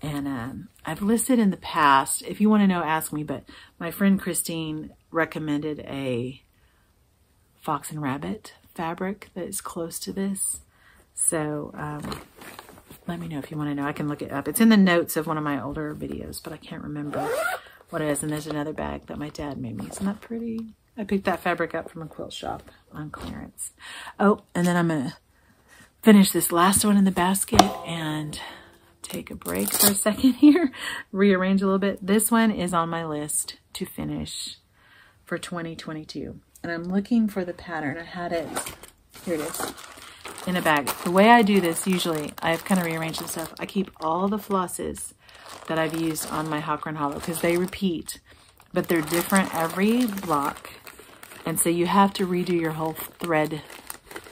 And I've listed in the past, if you want to know, ask me, but my friend Christine recommended a Fox and Rabbit fabric that is close to this. So let me know if you want to know. I can look it up. It's in the notes of one of my older videos, but I can't remember what it is. And there's another bag that my dad made me. Isn't that pretty? I picked that fabric up from a quilt shop on clearance. Oh, and then I'm going to finish this last one in the basket and take a break for a second here, rearrange a little bit. This one is on my list to finish for 2022. And I'm looking for the pattern. I had it, here it is, in a bag. The way I do this, usually, I've kind of rearranged the stuff. I keep all the flosses that I've used on my Hawk Run Hollow because they repeat, but they're different every block. And so you have to redo your whole thread,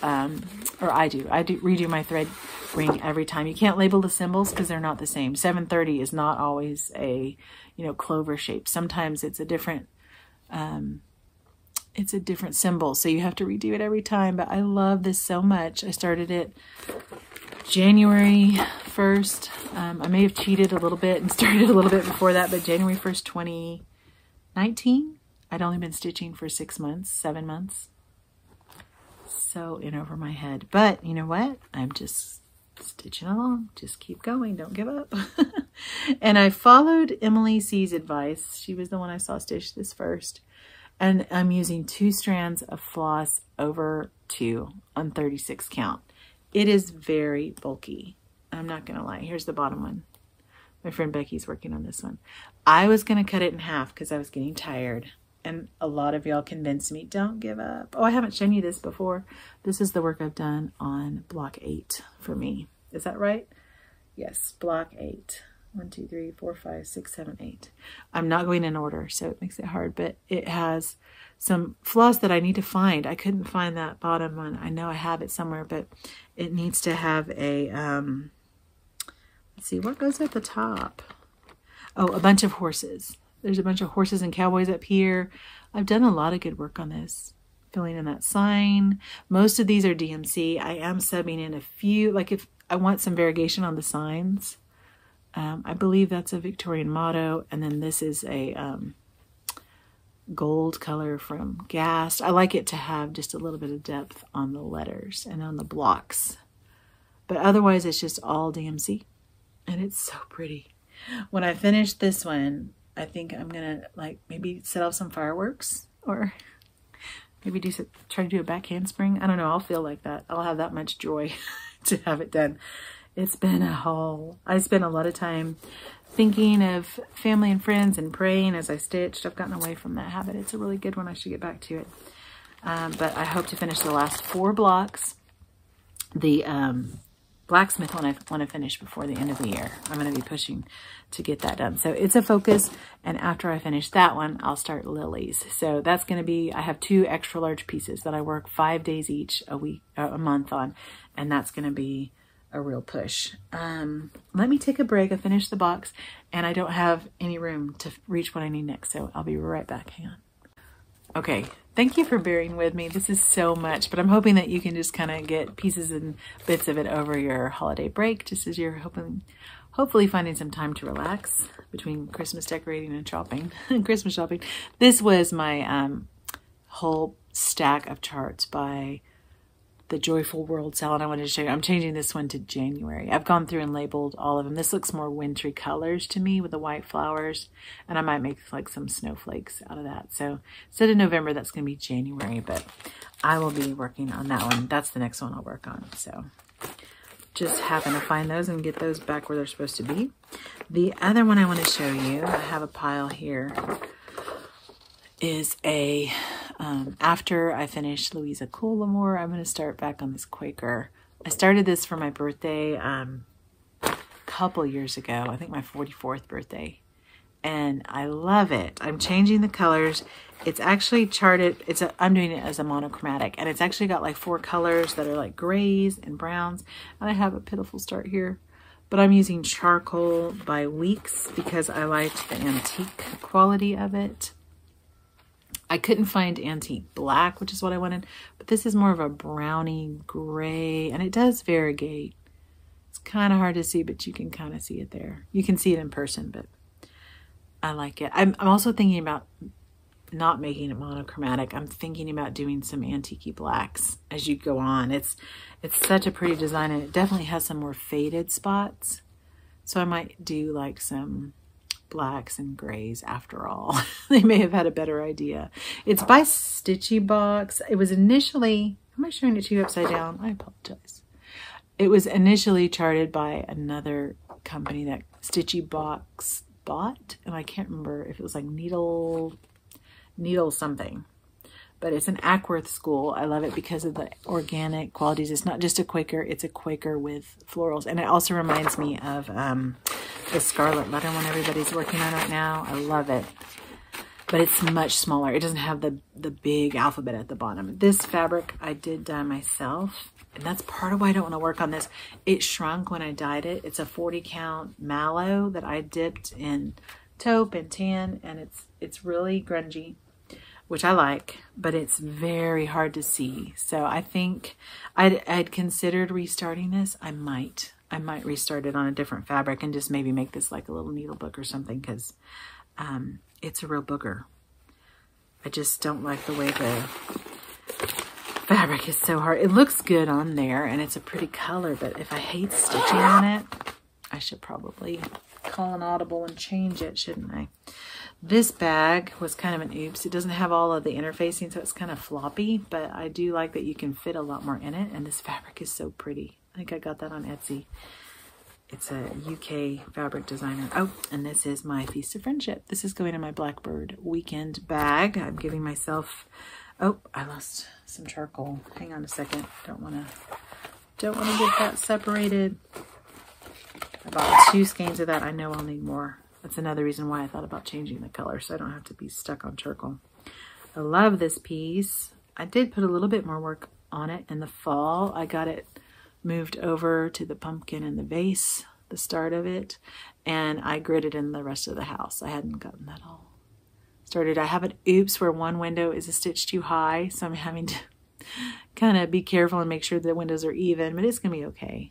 or I do redo my thread ring every time. You can't label the symbols because they're not the same. 730 is not always a, clover shape. Sometimes it's a different, symbol, so you have to redo it every time. But I love this so much. I started it January 1st. I may have cheated a little bit and started a little bit before that, but January 1st, 2019. I'd only been stitching for 7 months. So in over my head. But you know what? I'm just stitching along. Just keep going. Don't give up. And I followed Emily C's advice. She was the one I saw stitch this first. And I'm using 2 strands of floss over 2 on 36 count. It is very bulky. I'm not going to lie. Here's the bottom one. My friend Becky's working on this one. I was going to cut it in half because I was getting tired. And a lot of y'all convinced me, don't give up. Oh, I haven't shown you this before. This is the work I've done on block 8 for me. Is that right? Yes, block 8. 1, 2, 3, 4, 5, 6, 7, 8. I'm not going in order, so it makes it hard, but it has some floss that I need to find. I couldn't find that bottom one. I know I have it somewhere, but it needs to have a, let's see, what goes at the top? Oh, a bunch of horses. There's a bunch of horses and cowboys up here. I've done a lot of good work on this. Filling in that sign. Most of these are DMC. I am subbing in a few, like if I want some variegation on the signs. I believe that's a Victorian motto. And then this is a gold color from Gast. I like it to have just a little bit of depth on the letters and on the blocks. But otherwise, it's just all DMC. And it's so pretty. When I finish this one, I think I'm going to like maybe set off some fireworks or maybe try to do a back handspring. I don't know. I'll feel like that. I'll have that much joy to have it done. It's been a haul. I spent a lot of time thinking of family and friends and praying as I stitched. I've gotten away from that habit. It's a really good one. I should get back to it. But I hope to finish the last 4 blocks. The blacksmith one I want to finish before the end of the year. I'm going to be pushing to get that done. So it's a focus. And after I finish that one, I'll start lilies. So that's going to be, I have 2 extra large pieces that I work 5 days each a month on. And that's going to be a real push. Let me take a break. I finished the box and I don't have any room to reach what I need next. So I'll be right back. Hang on. Okay, thank you for bearing with me. This is so much, but I'm hoping that you can just kind of get pieces and bits of it over your holiday break, just as you're hopefully finding some time to relax between Christmas decorating and shopping, Christmas shopping. This was my whole stack of charts by the Joyful World sale, and I wanted to show you. I'm changing this one to January. I've gone through and labeled all of them. This looks more wintry colors to me with the white flowers, and I might make like some snowflakes out of that. So instead of November, that's going to be January, but I will be working on that one. That's the next one I'll work on. So just happen to find those and get those back where they're supposed to be. The other one I want to show you, I have a pile here, is a after I finish Louisa Coolmore, I'm going to start back on this Quaker. I started this for my birthday a couple years ago, I think my 44th birthday, and I love it. I'm changing the colors. It's actually charted. I'm doing it as a monochromatic, and it's actually got like 4 colors that are like grays and browns, and I have a pitiful start here. But I'm using charcoal by Weeks because I liked the antique quality of it. I couldn't find antique black, which is what I wanted, but this is more of a browny gray, and it does variegate. It's kind of hard to see, but you can kind of see it there. You can see it in person, but I like it. I'm also thinking about not making it monochromatic. I'm thinking about doing some antique blacks as you go on. It's such a pretty design, and it definitely has some more faded spots. So I might do like some blacks and grays after all. They may have had a better idea. It's by Stitchy Box. It was initially, am I showing it to you upside down? I apologize. It was initially charted by another company that Stitchy Box bought, and I can't remember if it was like Needle something. But it's an Ackworth school. I love it because of the organic qualities. It's not just a Quaker, it's a Quaker with florals. And it also reminds me of the Scarlet Letter one everybody's working on right now. I love it. But it's much smaller. It doesn't have the big alphabet at the bottom. This fabric I did dye myself. And that's part of why I don't want to work on this. It shrunk when I dyed it. It's a 40 count mallow that I dipped in taupe and tan. And it's really grungy, which I like, but it's very hard to see. So I think I'd considered restarting this. I might restart it on a different fabric and just maybe make this like a little needle book or something, because it's a real booger. I just don't like the way the fabric is so hard. It looks good on there and it's a pretty color, but if I hate stitching on it, I should probably call an audible and change it, shouldn't I? This bag was kind of an oops. It doesn't have all of the interfacing, so it's kind of floppy, but I do like that you can fit a lot more in it, and this fabric is so pretty. I think I got that on Etsy. It's a UK fabric designer. Oh, and this is my Feast of Friendship. This is going in my Blackbird weekend bag. I'm giving myself, oh, I lost some charcoal. Hang on a second. Don't want to get that separated. I bought 2 skeins of that. I know I'll need more. That's another reason why I thought about changing the color, so I don't have to be stuck on charcoal. I love this piece. I did put a little bit more work on it in the fall. I got it moved over to the pumpkin and the vase, the start of it, and I gridded in the rest of the house. I hadn't gotten that all started. I have an oops where one window is a stitch too high, so I'm having to kind of be careful and make sure the windows are even, but it's going to be okay.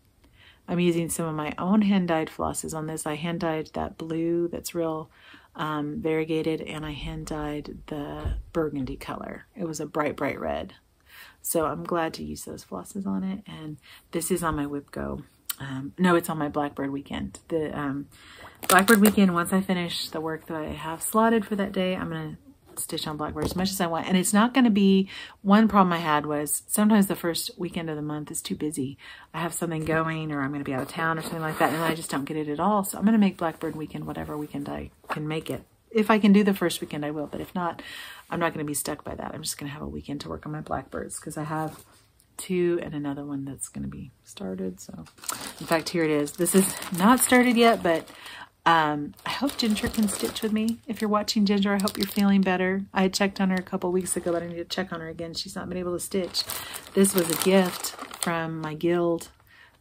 I'm using some of my own hand-dyed flosses on this. I hand-dyed that blue that's real variegated, and I hand-dyed the burgundy color. It was a bright, bright red. So I'm glad to use those flosses on it. And this is on my WIPGO. No, it's on my Blackbird weekend. The Blackbird weekend, once I finish the work that I have slotted for that day, I'm going to stitch on Blackbird as much as I want. And it's not going to be, one problem I had was sometimes the first weekend of the month is too busy. I have something going, or I'm going to be out of town or something like that, and I just don't get it at all. So I'm going to make Blackbird weekend whatever weekend I can make it. If I can do the first weekend, I will. But if not, I'm not going to be stuck by that. I'm just going to have a weekend to work on my Blackbirds because I have 2 and another one that's going to be started. So in fact, here it is. This is not started yet, but I hope Ginger can stitch with me. If you're watching, Ginger, I hope you're feeling better. I had checked on her a couple weeks ago, but I need to check on her again. She's not been able to stitch. This was a gift from my guild.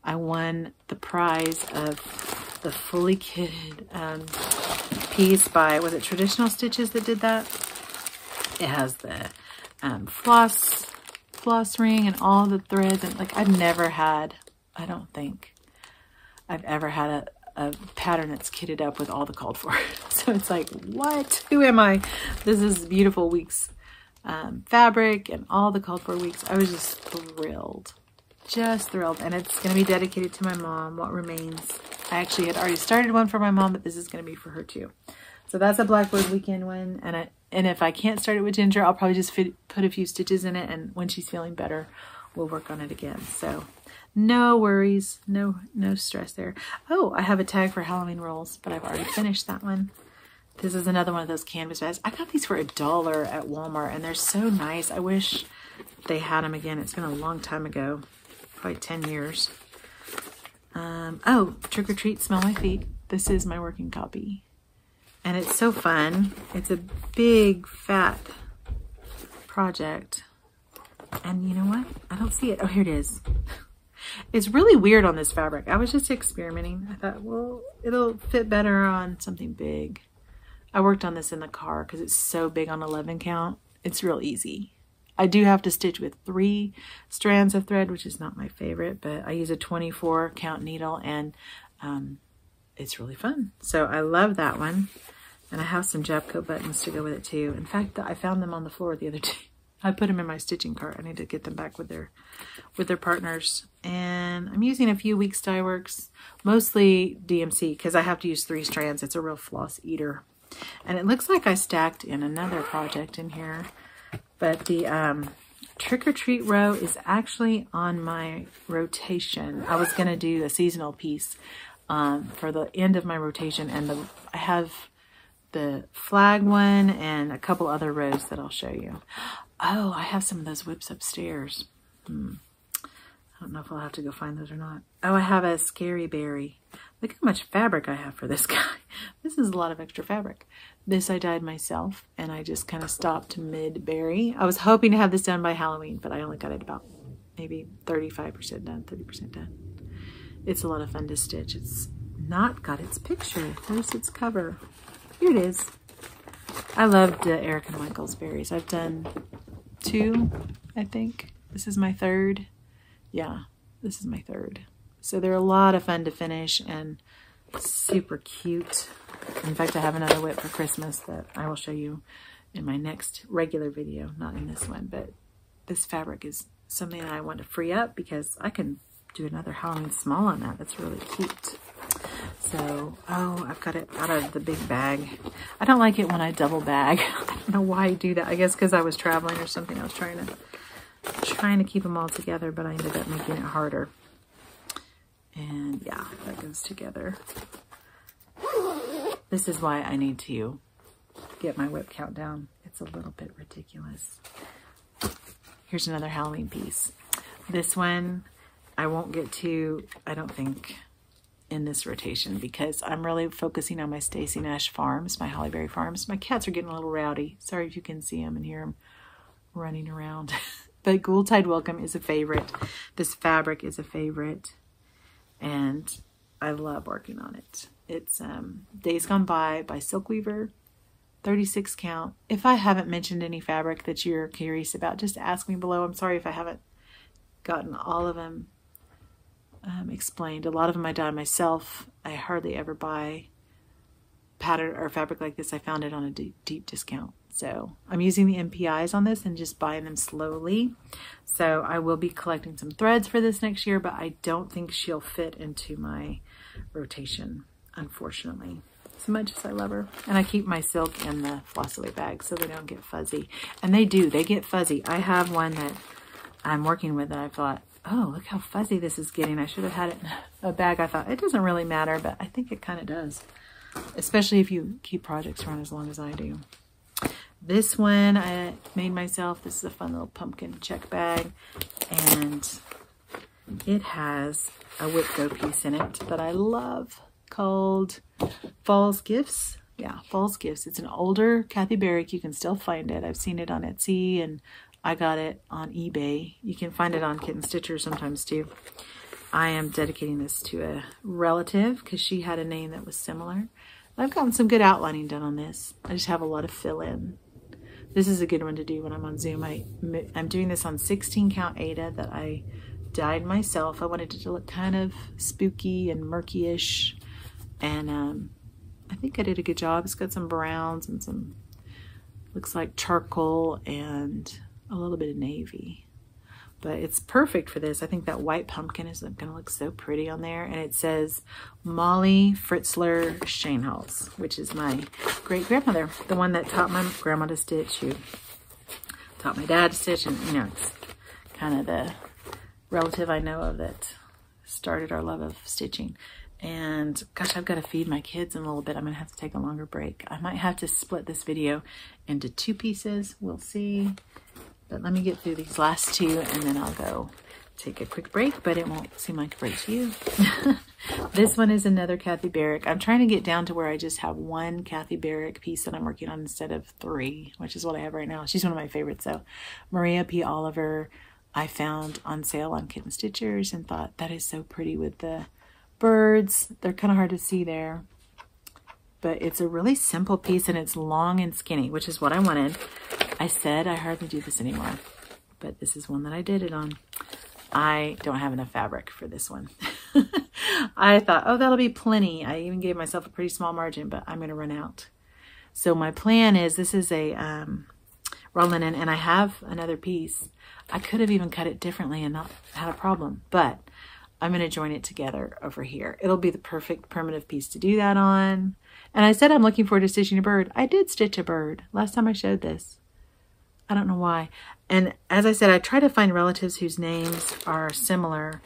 I won the prize of the fully kitted piece by, was it Traditional Stitches that did that? It has the floss ring and all the threads. And like, I've never had, I don't think I've ever had a pattern that's kitted up with all the called for. So it's like, what? Who am I? This is Beautiful Weeks fabric and all the called for weeks. I was just thrilled. Just thrilled. And it's going to be dedicated to my mom, What Remains. I actually had already started one for my mom, but this is going to be for her too. So that's a Blackbird weekend one. And if I can't start it with Ginger, I'll probably just put a few stitches in it. And when she's feeling better, we'll work on it again. So no worries, no stress there. Oh, I have a tag for Halloween rolls, but I've already finished that one. This is another one of those canvas bags. I got these for $1 at Walmart, and they're so nice. I wish they had them again. It's been a long time ago, probably 10 years. Oh, Trick or Treat, Smell My Feet. This is my working copy, and it's so fun. It's a big, fat project, and you know what? I don't see it. Oh, here it is. It's really weird on this fabric. I was just experimenting. I thought, well, it'll fit better on something big. I worked on this in the car because it's so big on 11 count. It's real easy. I do have to stitch with 3 strands of thread, which is not my favorite, but I use a 24 count needle, and it's really fun. So I love that one. And I have some Jabco buttons to go with it too. In fact, I found them on the floor the other day. I put them in my stitching cart. I need to get them back with their partners. And I'm using a few Weeks Dye Works, mostly DMC, because I have to use 3 strands. It's a real floss eater. And it looks like I stacked in another project in here. But the Trick or Treat row is actually on my rotation. I was going to do a seasonal piece for the end of my rotation. And I have the flag one and a couple other rows that I'll show you. Oh, I have some of those whips upstairs. I don't know if I'll have to go find those or not. Oh, I have a Scary Berry. Look how much fabric I have for this guy. This is a lot of extra fabric. This I dyed myself, and I just kind of stopped mid-berry. I was hoping to have this done by Halloween, but I only got it about maybe 35% done, 30% done. It's a lot of fun to stitch. It's not got its picture. Where's its cover? Here it is. I love the Erica Michaels berries. I've done 2, I think. This is my 3rd. Yeah, this is my 3rd. So they're a lot of fun to finish and super cute. In fact, I have another whip for Christmas that I will show you in my next regular video, not in this one, but this fabric is something that I want to free up because I can do another Halloween small on that. That's really cute. So, oh, I've got it out of the big bag. I don't like it when I double bag. I don't know why I do that. I guess because I was traveling or something. I was trying to keep them all together, but I ended up making it harder. And yeah, that goes together. This is why I need to get my whip count down. It's a little bit ridiculous. Here's another Halloween piece. This one I won't get to, I don't think, in this rotation because I'm really focusing on my Stacy Nash Farms, my Hollyberry Farms. My cats are getting a little rowdy. Sorry if you can see them and hear them running around. But Ghoultide Welcome is a favorite. This fabric is a favorite. And I love working on it. It's Days Gone By Silkweaver, 36 count. If I haven't mentioned any fabric that you're curious about, just ask me below. I'm sorry if I haven't gotten all of them explained. A lot of them I dye myself. I hardly ever buy pattern or fabric like this. I found it on a deep discount. So I'm using the MPIs on this and just buying them slowly. So I will be collecting some threads for this next year, but I don't think she'll fit into my rotation, unfortunately. as much as I love her. And I keep my silk in the floss away bag so they don't get fuzzy. And they do, they get fuzzy. I have one that I'm working with and I thought, oh, look how fuzzy this is getting. I should have had it in a bag. I thought it doesn't really matter, but I think it kind of does. Especially if you keep projects around as long as I do. This one I made myself. This is a fun little pumpkin check bag. And it has a Whitco piece in it that I love called Fall's Gifts. Yeah, Fall's Gifts. It's an older Kathy Barrick. You can still find it. I've seen it on Etsy and I got it on eBay. You can find it on Kitten Stitcher sometimes too. I am dedicating this to a relative because she had a name that was similar. I've gotten some good outlining done on this. I just have a lot of fill in. This is a good one to do when I'm on Zoom. I'm doing this on 16 count Aida that I dyed myself. I wanted it to look kind of spooky and murky-ish. And I think I did a good job. It's got some browns and some, looks like charcoal and a little bit of navy. But it's perfect for this. I think that white pumpkin is going to look so pretty on there. And it says Molly Fritzler Schoenhals, which is my great-grandmother, the one that taught my grandma to stitch, who taught my dad to stitch. And, you know, it's kind of the relative I know of that started our love of stitching. And gosh, I've got to feed my kids in a little bit. I'm going to have to take a longer break. I might have to split this video into 2 pieces. We'll see. But let me get through these last 2 and then I'll go take a quick break, but it won't seem like a break to you. This one is another Kathy Barrick. I'm trying to get down to where I just have 1 Kathy Barrick piece that I'm working on instead of 3, which is what I have right now. She's one of my favorites though. Maria P. Oliver, I found on sale on Kitten Stitchers and thought that is so pretty with the birds. They're kind of hard to see there. But it's a really simple piece and it's long and skinny, which is what I wanted. I said I hardly do this anymore, but this is one that I did it on. I don't have enough fabric for this one. I thought, oh, that'll be plenty. I even gave myself a pretty small margin, but I'm going to run out. So my plan is, this is a raw linen and I have another piece. I could have even cut it differently and not had a problem, but I'm going to join it together over here. It'll be the perfect primitive piece to do that on. And I said I'm looking forward to stitching a bird. I did stitch a bird last time I showed this. I don't know why. And as I said, I try to find relatives whose names are similar,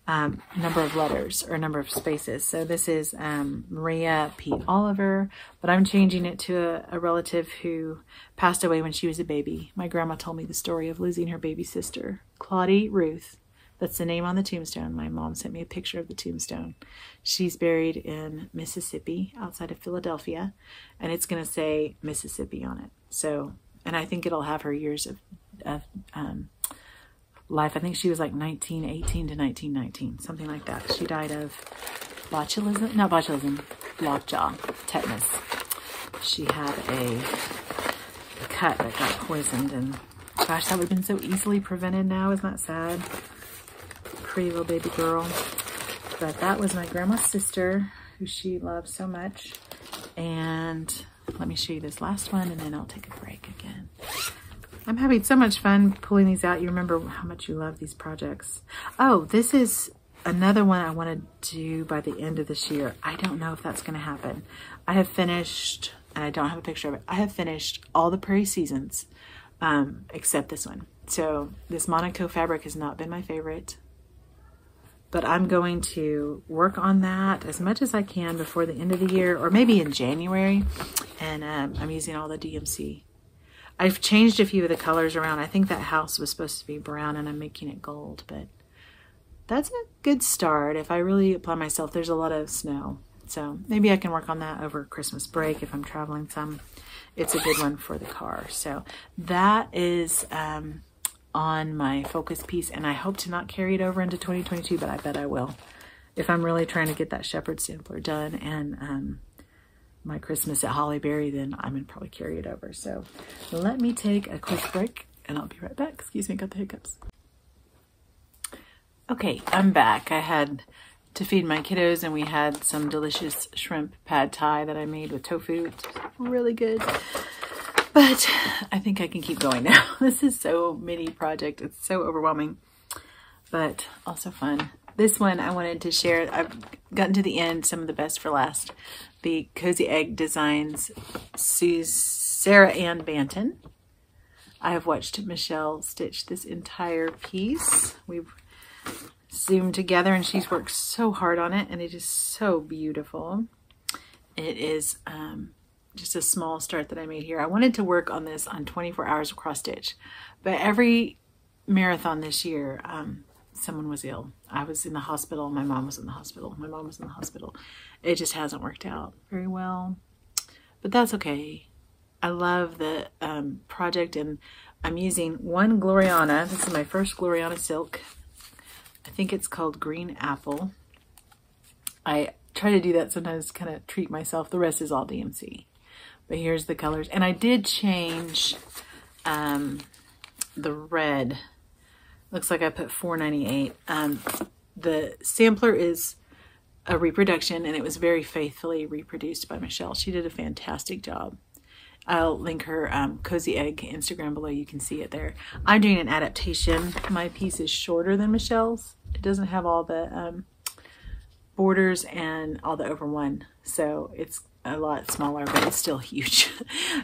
number of letters or number of spaces. So this is Maria P. Oliver, but I'm changing it to a relative who passed away when she was a baby. My grandma told me the story of losing her baby sister, Claudie Ruth. That's the name on the tombstone. My mom sent me a picture of the tombstone. She's buried in Mississippi, outside of Philadelphia, and it's going to say Mississippi on it. So, and I think it'll have her years of life. I think she was like 1918 to 1919, something like that. She died of botulism, not botulism, lockjaw, tetanus. She had a cut that got poisoned, and gosh, that would have been so easily prevented now. Isn't that sad? Pretty little baby girl. But that was my grandma's sister, who she loved so much. And let me show you this last one and then I'll take a break again. I'm having so much fun pulling these out. You remember how much you love these projects. Oh, this is another one I want to do by the end of this year. I don't know if that's going to happen. I have finished, and I don't have a picture of it, I have finished all the Prairie Seasons except this one. So this Monaco fabric has not been my favorite. But I'm going to work on that as much as I can before the end of the year, or maybe in January. And I'm using all the DMC. I've changed a few of the colors around. I think that house was supposed to be brown and I'm making it gold, but that's a good start. If I really apply myself, there's a lot of snow. So maybe I can work on that over Christmas break if I'm traveling some. It's a good one for the car. So that is on my focus piece, and I hope to not carry it over into 2022, but I bet I will. If I'm really trying to get that shepherd sampler done and my Christmas at Holly Berry, then I'm gonna probably carry it over. So let me take a quick break and I'll be right back. Excuse me, got the hiccups. Okay, I'm back. I had to feed my kiddos and we had some delicious shrimp pad thai that I made with tofu. It's really good. But I think I can keep going now. This is so mini project. It's so overwhelming, but also fun. This one I wanted to share. I've gotten to the end, some of the best for last. the Cozy Egg Designs Sarah Ann Banton. I have watched Michelle stitch this entire piece. We've zoomed together and she's worked so hard on it, and it is so beautiful. It is just a small start that I made here. I wanted to work on this on 24 hours of cross stitch, but every marathon this year, someone was ill. I was in the hospital. My mom was in the hospital. My mom was in the hospital. It just hasn't worked out very well, but that's okay. I love the project, and I'm using one Gloriana. This is my first Gloriana silk. I think it's called Green Apple. I try to do that sometimes, kind of treat myself. The rest is all DMC. But here's the colors. And I did change the red. Looks like I put $4.98. The sampler is a reproduction, and it was very faithfully reproduced by Michelle. She did a fantastic job. I'll link her Cozy Egg Instagram below. You can see it there. I'm doing an adaptation. My piece is shorter than Michelle's. It doesn't have all the borders and all the over one, so it's a lot smaller, but it's still huge.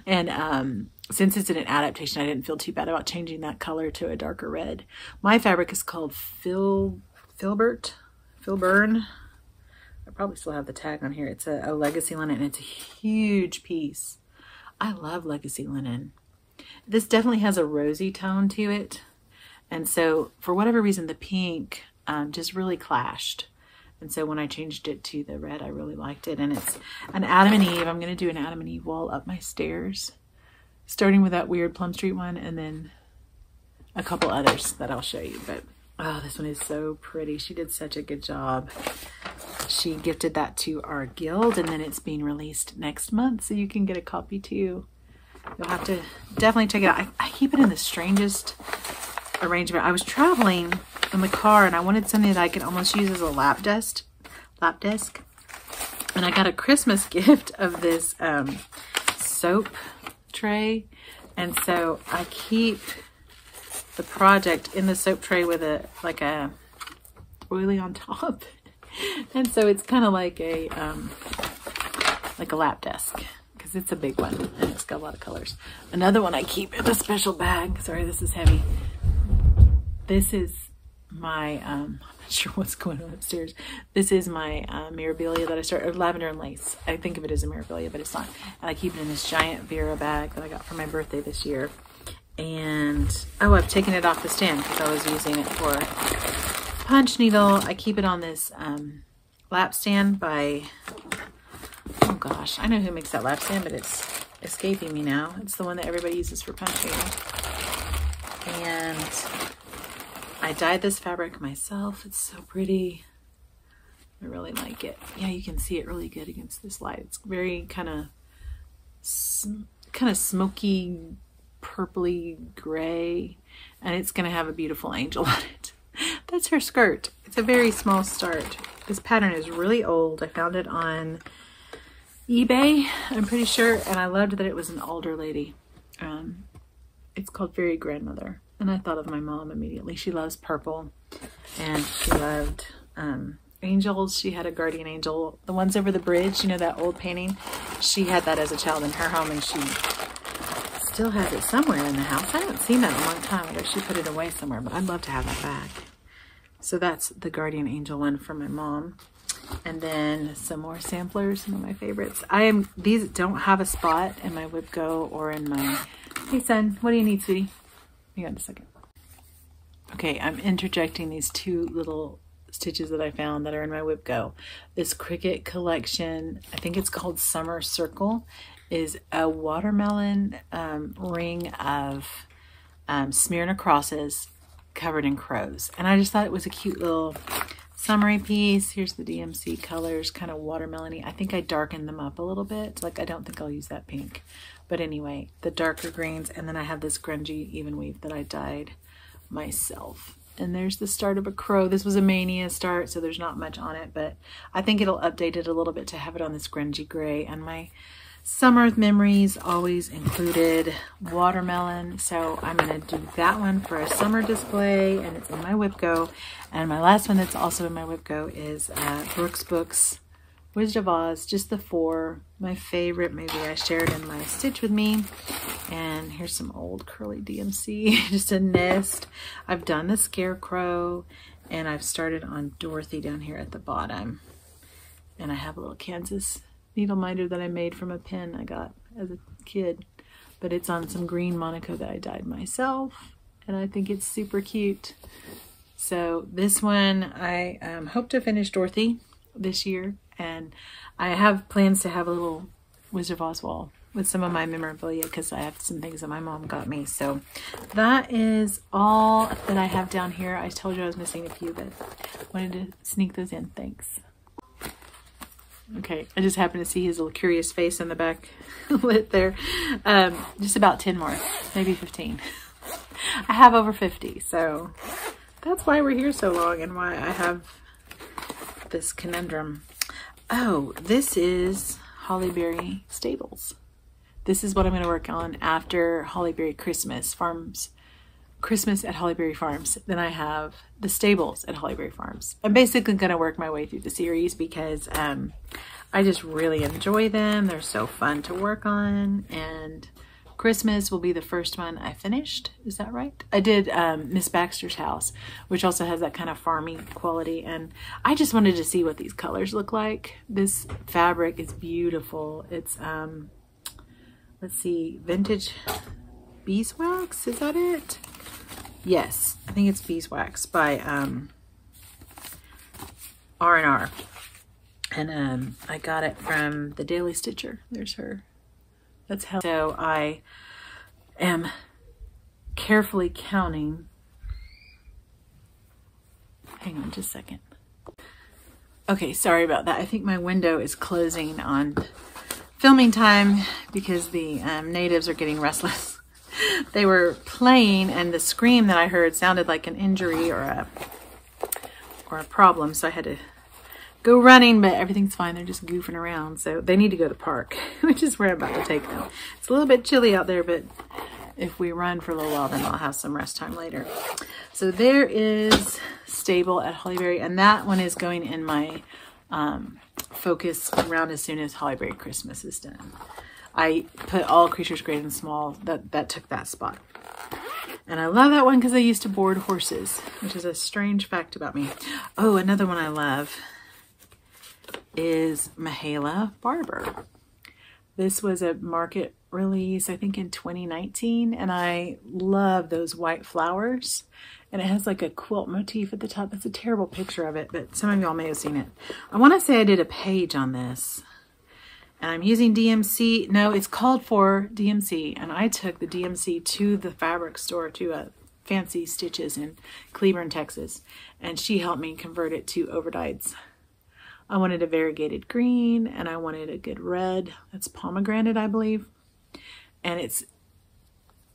And since it's in an adaptation, I didn't feel too bad about changing that color to a darker red. My fabric is called Filburn. I probably still have the tag on here. It's a legacy linen, and it's a huge piece. I love legacy linen. This definitely has a rosy tone to it, and so for whatever reason, the pink just really clashed. And so when I changed it to the red, I really liked it. And it's an Adam and Eve. I'm going to do an Adam and Eve wall up my stairs, starting with that weird Plum Street one, and then a couple others that I'll show you. But oh, this one is so pretty. She did such a good job. She gifted that to our guild, and then it's being released next month, so you can get a copy too. You'll have to definitely check it out. I keep it in the strangest arrangement. I was traveling in the car, and I wanted something that I could almost use as a lap desk. And I got a Christmas gift of this soap tray, and so I keep the project in the soap tray with a oily on top. And so it's kind of like a lap desk, because it's a big one and it's got a lot of colors. Another one I keep in a special bag. Sorry, this is heavy. This is my, I'm not sure what's going on upstairs. This is my Mirabilia that I started, lavender and lace. I think of it as a Mirabilia, but it's not. And I keep it in this giant Vera bag that I got for my birthday this year. And, oh, I've taken it off the stand because I was using it for punch needle. I keep it on this lap stand by, oh gosh, I know who makes that lap stand, but it's escaping me now. It's the one that everybody uses for punch needle. And I dyed this fabric myself. It's so pretty. I really like it. Yeah, you can see it really good against this light. It's very kind of smoky, purpley gray, and it's going to have a beautiful angel on it. That's her skirt. It's a very small start. This pattern is really old. I found it on eBay, I'm pretty sure, and I loved that it was an older lady. It's called Fairy Grandmother, and I thought of my mom immediately. She loves purple, and she loved angels. She had a guardian angel. The ones over the bridge, you know, that old painting? She had that as a child in her home, and she still has it somewhere in the house. I haven't seen that in a long time. I guess she put it away somewhere, but I'd love to have that back. So that's the guardian angel one from my mom. And then some more samplers, some of my favorites. These don't have a spot in my WIPGO or in my, hey son, what do you need, sweetie? Hang on a second. Okay, I'm interjecting these two little stitches that I found that are in my WIPGO. This Cricut collection, I think it's called Summer Circle, is a watermelon ring of Smyrna crosses covered in crows. And I just thought it was a cute little summery piece. Here's the DMC colors, kind of watermelon-y. I think I darkened them up a little bit. Like, I don't think I'll use that pink. But anyway, the darker greens. And then I have this grungy even weave that I dyed myself. And there's the start of a crow. This was a Mania start, so there's not much on it. But I think it'll update it a little bit to have it on this grungy gray. And my summer memories always included watermelon, so I'm going to do that one for a summer display, and it's in my WIPGO. And my last one that's also in my WIPGO is Brooks Books Wizard of Oz, just the 4. My favorite, maybe I shared in my Stitch With Me. And here's some old curly DMC, just a nest. I've done the Scarecrow, and I've started on Dorothy down here at the bottom. And I have a little Kansas needle minder that I made from a pin I got as a kid. But it's on some green Monaco that I dyed myself, and I think it's super cute. So this one, I hope to finish Dorothy this year, and I have plans to have a little Wizard of Oz wall with some of my memorabilia because I have some things that my mom got me. So that is all that I have down here. I told you I was missing a few, but wanted to sneak those in. Thanks. Okay, I just happened to see his little curious face in the back lit there. Just about 10 more, maybe 15. I have over 50, so that's why we're here so long and why I have this conundrum. Oh, this is Holly Berry Stables. This is what I'm going to work on after Holly Berry Christmas Farms. Christmas at Holly Berry Farms. Then I have the stables at Holly Berry Farms. I'm basically going to work my way through the series because I just really enjoy them. They're so fun to work on, and Christmas will be the first one I finished. Is that right? I did Miss Baxter's house, which also has that kind of farming quality, and I just wanted to see what these colors look like. This fabric is beautiful. It's let's see, vintage beeswax, is that it? Yes, I think it's beeswax by R&R. And I got it from the Daily Stitcher. There's her. That's how. So I am carefully counting. Hang on just a second. Okay, sorry about that. I think my window is closing on filming time because the natives are getting restless. They were playing, and the scream that I heard sounded like an injury or a problem, so I had to go running, but everything's fine. They're just goofing around, so they need to go to the park, which is where I'm about to take them. It's a little bit chilly out there, but if we run for a little while, then I'll have some rest time later. So there is Stable at Holly Berry, and that one is going in my focus around as soon as Holly Berry Christmas is done. I put all creatures great and small. That took that spot. And I love that one because I used to board horses, which is a strange fact about me. Oh, another one I love is Mahala Barber. This was a market release, I think in 2019, and I love those white flowers. And it has like a quilt motif at the top. That's a terrible picture of it, but some of y'all may have seen it. I want to say I did a page on this. And I'm using DMC. No, it's called for DMC. And I took the DMC to the fabric store, to Fancy Stitches in Cleburne, Texas. And she helped me convert it to overdyes. I wanted a variegated green, and I wanted a good red. That's pomegranate, I believe. And it's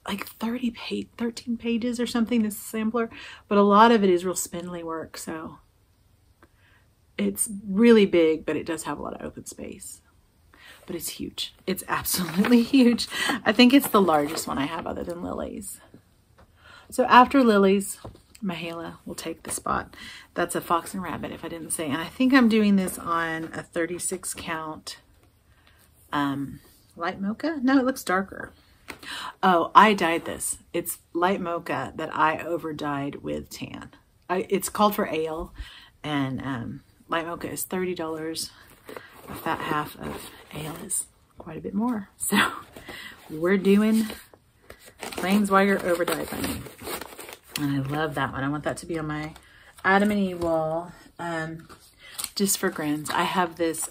like 13 pages or something, this sampler. But a lot of it is real spindly work. So it's really big, but it does have a lot of open space. But it's huge. It's absolutely huge. I think it's the largest one I have other than Lily's. So after Lily's, Mahala will take the spot. That's a Fox and Rabbit, if I didn't say. And I think I'm doing this on a 36 count light mocha. No, it looks darker. Oh, I dyed this. It's light mocha that I over dyed with tan. It's called for ale, and light mocha is $30. A fat half of ale is quite a bit more. So we're doing Planeswire over dyed by me. And I love that one. I want that to be on my Adam and Eve wall. Just for grins. I have this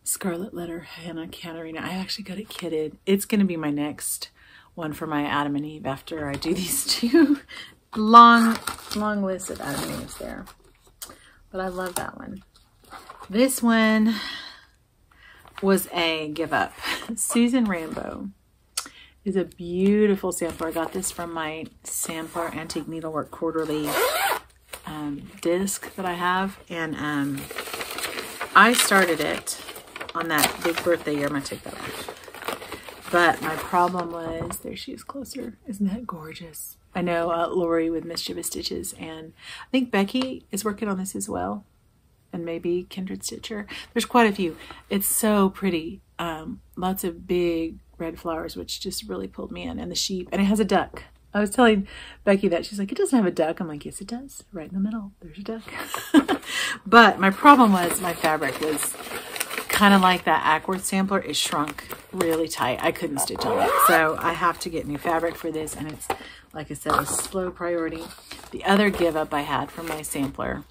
Scarlet Letter Hannah Canarina. I actually got it kitted. It's going to be my next one for my Adam and Eve after I do these two. long list of Adam and Eves there. But I love that one. This one was a give up. Susan Rambo is a beautiful sampler. I got this from my Sampler Antique Needlework Quarterly disc that I have. And I started it on that big birthday year. I'm going to take that off. But my problem was, there she is closer. Isn't that gorgeous? I know Lori with Mischievous Stitches, and I think Becky is working on this as well. and maybe Kindred Stitcher. There's quite a few. It's so pretty. Lots of big red flowers, which just really pulled me in, and the sheep, and it has a duck. I was telling Becky that. She's like, it doesn't have a duck. I'm like, yes, it does. Right in the middle, there's a duck. But my problem was my fabric was kind of like that Ackworth sampler. It shrunk really tight. I couldn't stitch on it. So I have to get new fabric for this, and it's, like I said, a slow priority. The other give up I had from my sampler,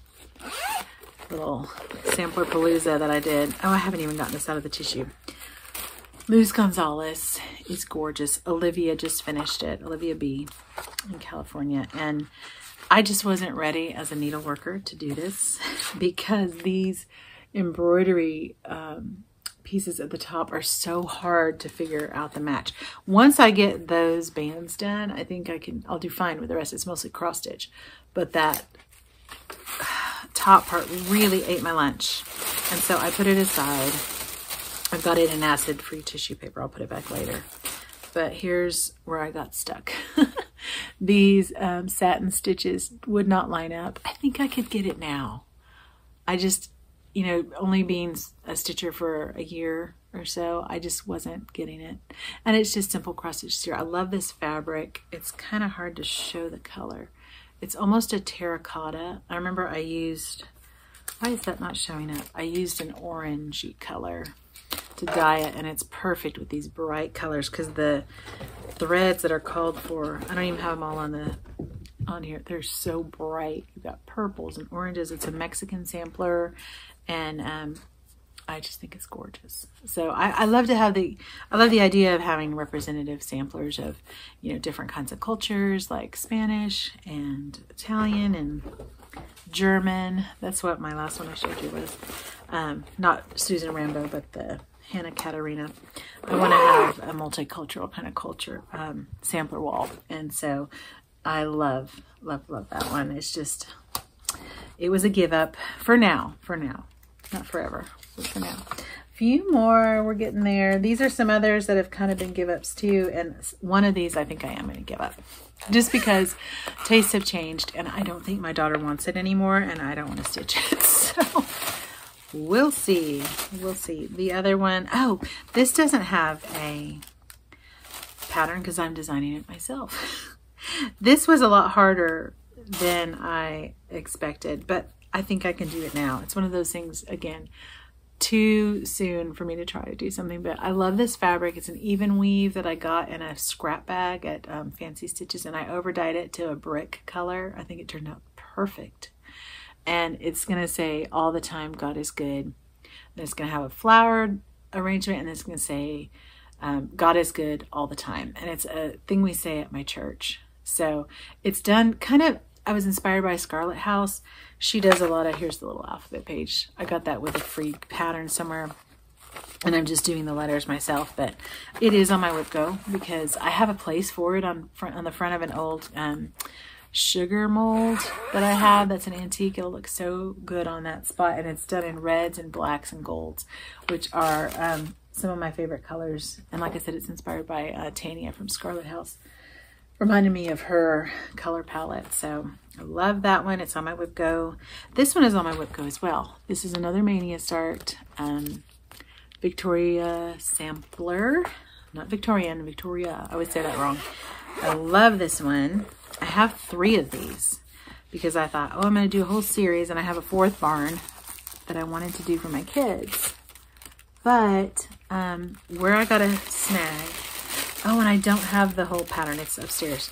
little sampler palooza that I did. Oh, I haven't even gotten this out of the tissue. Luz Gonzalez is gorgeous. Olivia just finished it. Olivia B in California. And I just wasn't ready as a needle worker to do this because these embroidery pieces at the top are so hard to figure out the match. Once I get those bands done, I think I'll do fine with the rest. It's mostly cross stitch, but that top part really ate my lunch. And so I put it aside. I've got it in acid-free tissue paper. I'll put it back later. But here's where I got stuck. These satin stitches would not line up. I think I could get it now. I just, you know, only being a stitcher for a year or so, I just wasn't getting it. And it's just simple cross stitch here. I love this fabric. It's kind of hard to show the color. It's almost a terracotta. I remember I used, why is that not showing up? I used an orangey color to dye it, and it's perfect with these bright colors because the threads that are called for, I don't even have them all on here. They're so bright. You've got purples and oranges. It's a Mexican sampler, and I just think it's gorgeous. So I love to have I love the idea of having representative samplers of, you know, different kinds of cultures like Spanish and Italian and German. That's what my last one I showed you was. Not Susan Rambo, but the Hannah Katarina. I want to have a multicultural kind of culture sampler wall. And so I love that one. It's just, it was a give up for now, not forever, but for now. A few more, we're getting there. These are some others that have kind of been give ups too. And one of these I think I am going to give up just because tastes have changed and I don't think my daughter wants it anymore and I don't want to stitch it. So we'll see. We'll see. The other one, oh, this doesn't have a pattern because I'm designing it myself. This was a lot harder than I expected, but I think I can do it now. It's one of those things, again, too soon for me to try to do something, but I love this fabric. It's an even weave that I got in a scrap bag at Fancy Stitches, and I over-dyed it to a brick color. I think it turned out perfect. And it's going to say all the time, God is good. And it's going to have a flowered arrangement, and it's going to say, God is good all the time. And it's a thing we say at my church. So it's done kind of, I was inspired by Scarlet House. She does a lot of, here's the little alphabet page. I got that with a free pattern somewhere. And I'm just doing the letters myself, but it is on my WhipGo because I have a place for it on the front of an old sugar mold that I have. That's an antique. It'll look so good on that spot, and it's done in reds and blacks and golds, which are some of my favorite colors. And like I said, it's inspired by Tanya from Scarlet House. Reminded me of her color palette. So I love that one. It's on my WhipGo. This one is on my WhipGo as well. This is another Mania Start Victoria sampler. Not Victorian, Victoria. I always say that wrong. I love this one. I have 3 of these because I thought, oh, I'm going to do a whole series, and I have a 4th barn that I wanted to do for my kids. But where I got a snag, oh, and I don't have the whole pattern. It's upstairs.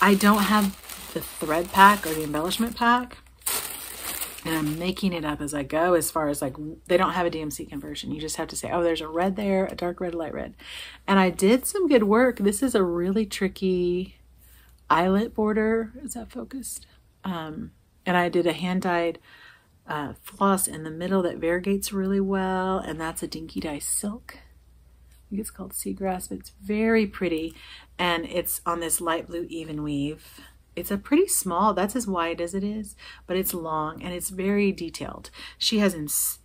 I don't have the thread pack or the embellishment pack. And I'm making it up as I go, as far as like, they don't have a DMC conversion. You just have to say, oh, there's a red there, a dark red, a light red. And I did some good work. This is a really tricky eyelet border. Is that focused? And I did a hand-dyed floss in the middle that variegates really well. And that's a Dinky Dye Silk. I think it's called Seagrass, but it's very pretty. And it's on this light blue even weave. It's a pretty small, that's as wide as it is, but it's long and it's very detailed. She has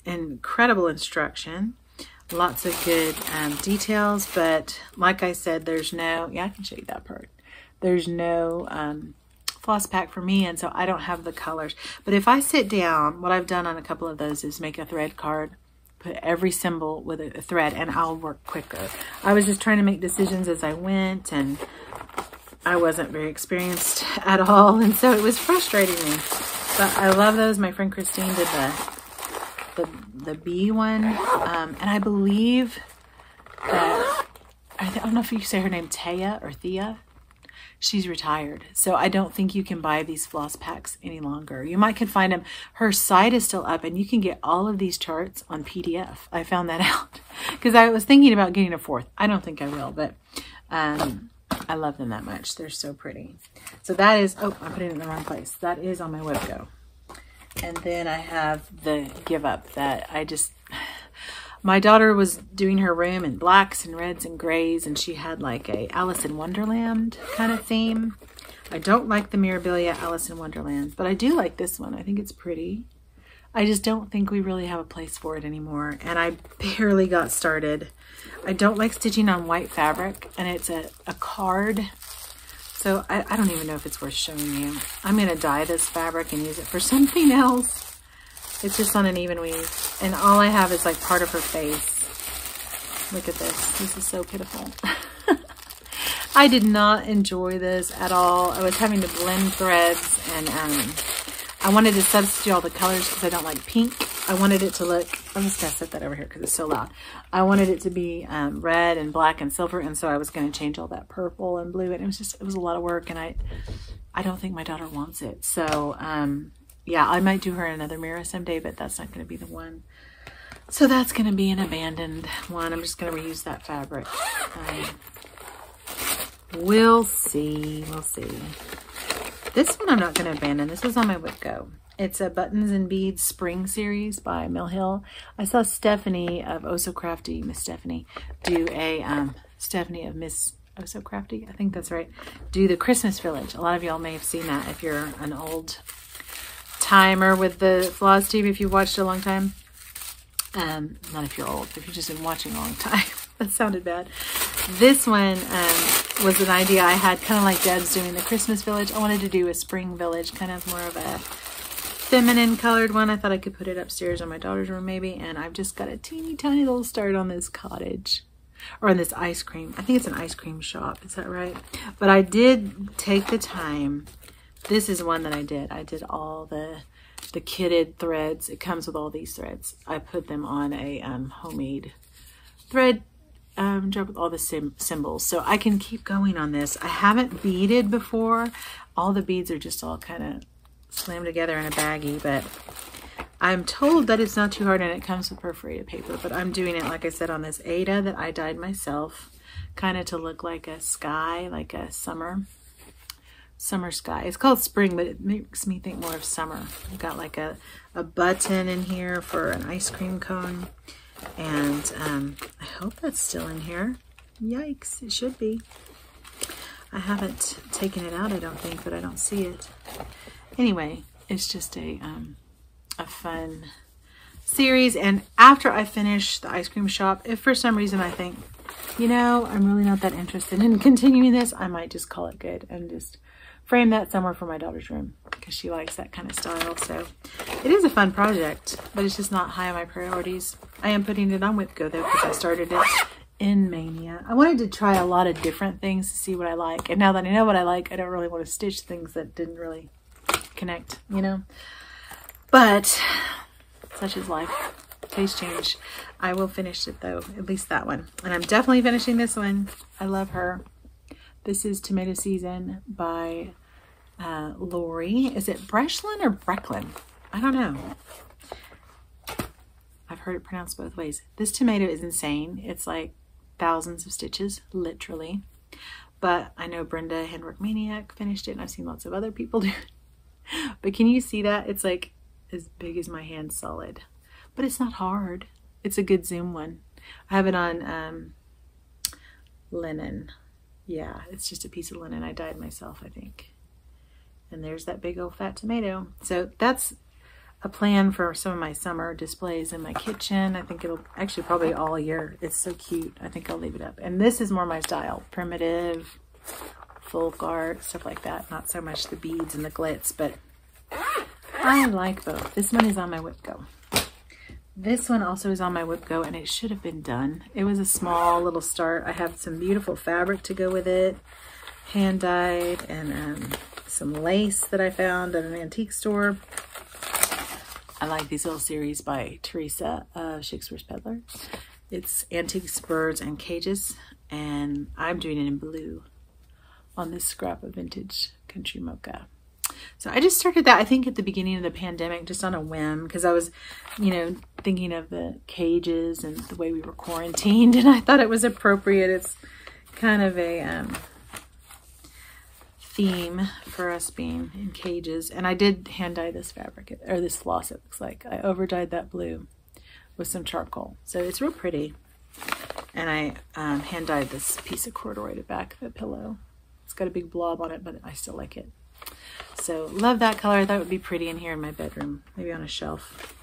incredible instruction, lots of good details, but like I said, there's no, yeah, I can show you that part. There's no floss pack for me, and so I don't have the colors. But if I sit down, what I've done on a couple of those is make a thread card, put every symbol with a thread, and I'll work quicker. I was just trying to make decisions as I went, and I wasn't very experienced at all, and so it was frustrating me. But I love those. My friend Christine did the bee one, and I believe that, I don't know if you say her name Taya or Thea. She's retired, so I don't think you can buy these floss packs any longer. You might can find them. Her site is still up, and you can get all of these charts on PDF. I found that out because I was thinking about getting a fourth. I don't think I will, but I love them that much. They're so pretty. So that is, oh, I put it in the wrong place. That is on my WebGo. And then I have the Give Up that I just, my daughter was doing her room in blacks and reds and grays, and she had like a Alice in Wonderland kind of theme. I don't like the Mirabilia Alice in Wonderland, but I do like this one. I think it's pretty. I just don't think we really have a place for it anymore, and I barely got started. I don't like stitching on white fabric, and it's a card, so I don't even know if it's worth showing you. I'm going to dye this fabric and use it for something else. It's just on an even weave, and all I have is like part of her face. Look at this. This is so pitiful. I did not enjoy this at all. I was having to blend threads, and I wanted to substitute all the colors because I don't like pink. I wanted it to look, I'm just going to set that over here because it's so loud. I wanted it to be red and black and silver, and so I was going to change all that purple and blue, and it was a lot of work, and I don't think my daughter wants it. So, yeah, I might do her another mirror someday, but that's not going to be the one. So that's going to be an abandoned one. I'm just going to reuse that fabric. We'll see. We'll see. This one I'm not going to abandon. This was on my WebGo. It's a Buttons and Beads Spring Series by Mill Hill. I saw Stephanie of Oh So Crafty, Miss Stephanie, do a, Stephanie of Miss Oh So Crafty, I think that's right, do the Christmas Village. A lot of y'all may have seen that if you're an old timer with the Floss Tube, if you've watched a long time. Not if you're old, if you've just been watching a long time. That sounded bad. This one was an idea I had, kind of like Deb's doing the Christmas Village. I wanted to do a Spring Village, kind of more of a feminine colored one. I thought I could put it upstairs in my daughter's room maybe, and I've just got a teeny tiny little start on this cottage, or on this ice cream. I think it's an ice cream shop, is that right? But I did take the time. This is one that I did all the kitted threads. It comes with all these threads. I put them on a homemade thread job with all the symbols, so I can keep going on this. I haven't beaded before. All the beads are just all kind of slammed together in a baggie, but I'm told that it's not too hard, and it comes with perforated paper. But I'm doing it, like I said, on this Aida that I dyed myself, kind of to look like a sky, like a summer sky. It's called spring, but it makes me think more of summer. I've got like a button in here for an ice cream cone, and I hope that's still in here. Yikes, it should be. I haven't taken it out, I don't think, but I don't see it. Anyway, it's just a fun series, and after I finish the ice cream shop, if for some reason I think, you know, I'm really not that interested in continuing this, I might just call it good and just frame that somewhere for my daughter's room because she likes that kind of style. So it is a fun project, but it's just not high on my priorities. I am putting it on WebGo though because I started it in Mania. I wanted to try a lot of different things to see what I like, and now that I know what I like, I don't really want to stitch things that didn't really connect, you know. But such is life. Taste change. I will finish it though, at least that one, and I'm definitely finishing this one. I love her. This is Tomato Season by Lori. Is it Brechlin or Brecklin? I don't know. I've heard it pronounced both ways. This tomato is insane. It's like thousands of stitches, literally. But I know Brenda Hendrick Maniac finished it, and I've seen lots of other people do it. But can you see that? It's like as big as my hand solid. But it's not hard. It's a good zoom one. I have it on linen. Yeah, it's just a piece of linen I dyed myself, I think. And there's that big old fat tomato. So that's a plan for some of my summer displays in my kitchen. I think it'll actually probably all year. It's so cute. I think I'll leave it up. And this is more my style. Primitive, folk art, stuff like that. Not so much the beads and the glitz, but I like both. This one is on my WhipGo. This one also is on my WhipGo, and it should have been done. It was a small little start. I have some beautiful fabric to go with it, hand dyed, and some lace that I found at an antique store. I like these little series by Teresa of Shakespeare's Peddler. It's Antiques, Birds, and Cages, and I'm doing it in blue on this scrap of vintage country mocha. So I just started that, I think, at the beginning of the pandemic, just on a whim, because I was, you know, thinking of the cages and the way we were quarantined, and I thought it was appropriate. It's kind of a theme for us being in cages. And I did hand dye this fabric, or this floss, it looks like. I over dyed that blue with some charcoal. So it's real pretty. And I hand dyed this piece of corduroy to back the pillow. It's got a big blob on it, but I still like it. So love that color. I thought it would be pretty in here in my bedroom, maybe on a shelf.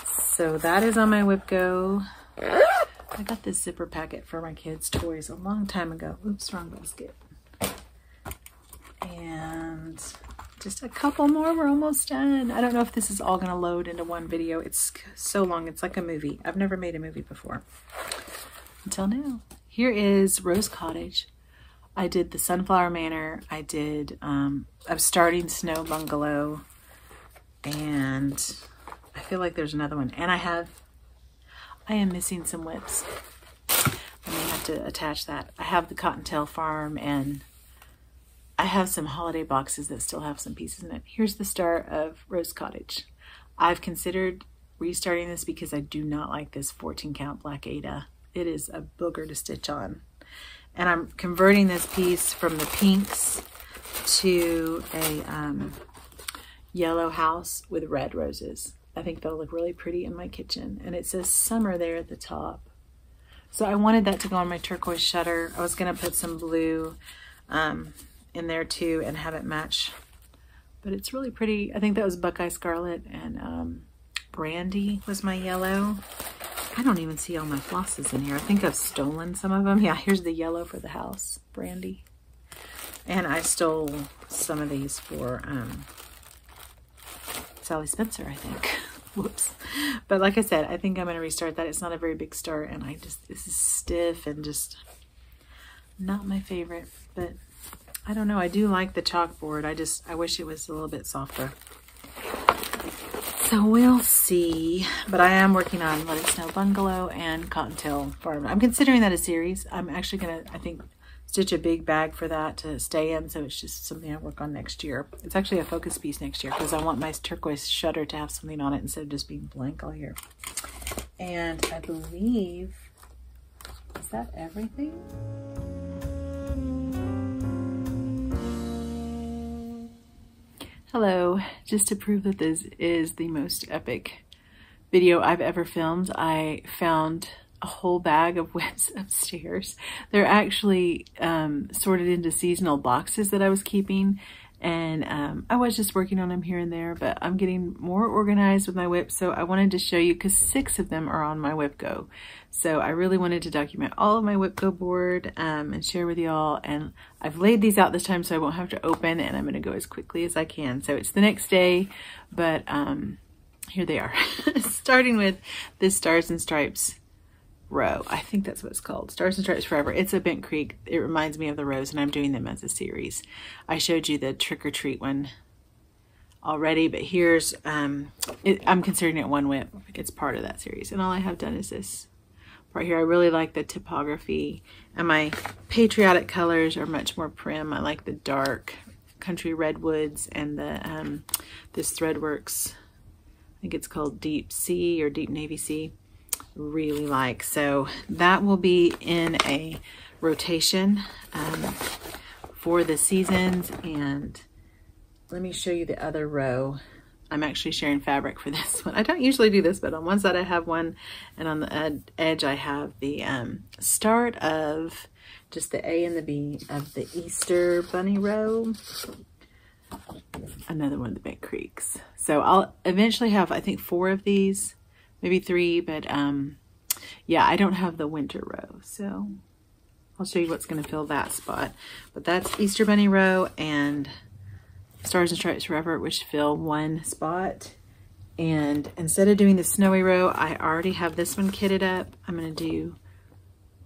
So that is on my WhipGo. I got this zipper packet for my kids' toys a long time ago. Oops, wrong basket. And just a couple more. We're almost done. I don't know if this is all going to load into one video. It's so long. It's like a movie. I've never made a movie before until now. Here is Rose Cottage. I did the Sunflower Manor. I did a starting Snow Bungalow. And I feel like there's another one. And I am missing some whips. I may have to attach that. I have the Cottontail Farm, and I have some holiday boxes that still have some pieces in it. Here's the start of Rose Cottage. I've considered restarting this because I do not like this 14 count Black Ada. It is a booger to stitch on. And I'm converting this piece from the pinks to a yellow house with red roses. I think they'll look really pretty in my kitchen. And it says summer there at the top. So I wanted that to go on my turquoise shutter. I was going to put some blue in there too and have it match. But it's really pretty. I think that was Buckeye Scarlet, and Brandy was my yellow. I don't even see all my flosses in here. I think I've stolen some of them. Yeah, here's the yellow for the house, Brandy. And I stole some of these for Sally Spencer, I think. Whoops. But like I said, I think I'm going to restart that. It's not a very big start, and this is stiff and just not my favorite. But I don't know. I do like the chalkboard. I wish it was a little bit softer. So we'll see. But I am working on Let It Snow Bungalow and Cottontail Farm. I'm considering that a series. I'm actually going to, I think, stitch a big bag for that to stay in. So it's just something I work on next year. It's actually a focus piece next year because I want my turquoise shutter to have something on it instead of just being blank all year. And I believe, is that everything? Hello, just to prove that this is the most epic video I've ever filmed, I found a whole bag of whips upstairs. They're actually sorted into seasonal boxes that I was keeping, and I was just working on them here and there, but I'm getting more organized with my whips, so I wanted to show you, because 6 of them are on my WhipGo. So I really wanted to document all of my WhipGo board and share with y'all, and I've laid these out this time so I won't have to open, and I'm going to go as quickly as I can. So it's the next day, but here they are. Starting with this Stars and Stripes row. I think that's what it's called. Stars and Stripes Forever. It's a Bent Creek. It reminds me of the rows, and I'm doing them as a series. I showed you the Trick or Treat one already, but here's, I'm considering it one whip. It's part of that series. And all I have done is this part here. I really like the typography, and my patriotic colors are much more prim. I like the dark country redwoods and the this Threadworks, I think it's called Deep Sea or Deep Navy Sea. Really like. So that will be in a rotation for the seasons. And let me show you the other row. I'm actually sharing fabric for this one. I don't usually do this, but on one side I have one, and on the edge I have the start of just the A and the B of the Easter Bunny row. Another one of the Bent Creeks. So I'll eventually have, I think, 4 of these, maybe 3, but yeah, I don't have the winter row, so I'll show you what's going to fill that spot. But that's Easter Bunny row and Stars and Stripes Forever, which fill one spot. And instead of doing the snowy row, I already have this one kitted up. I'm going to do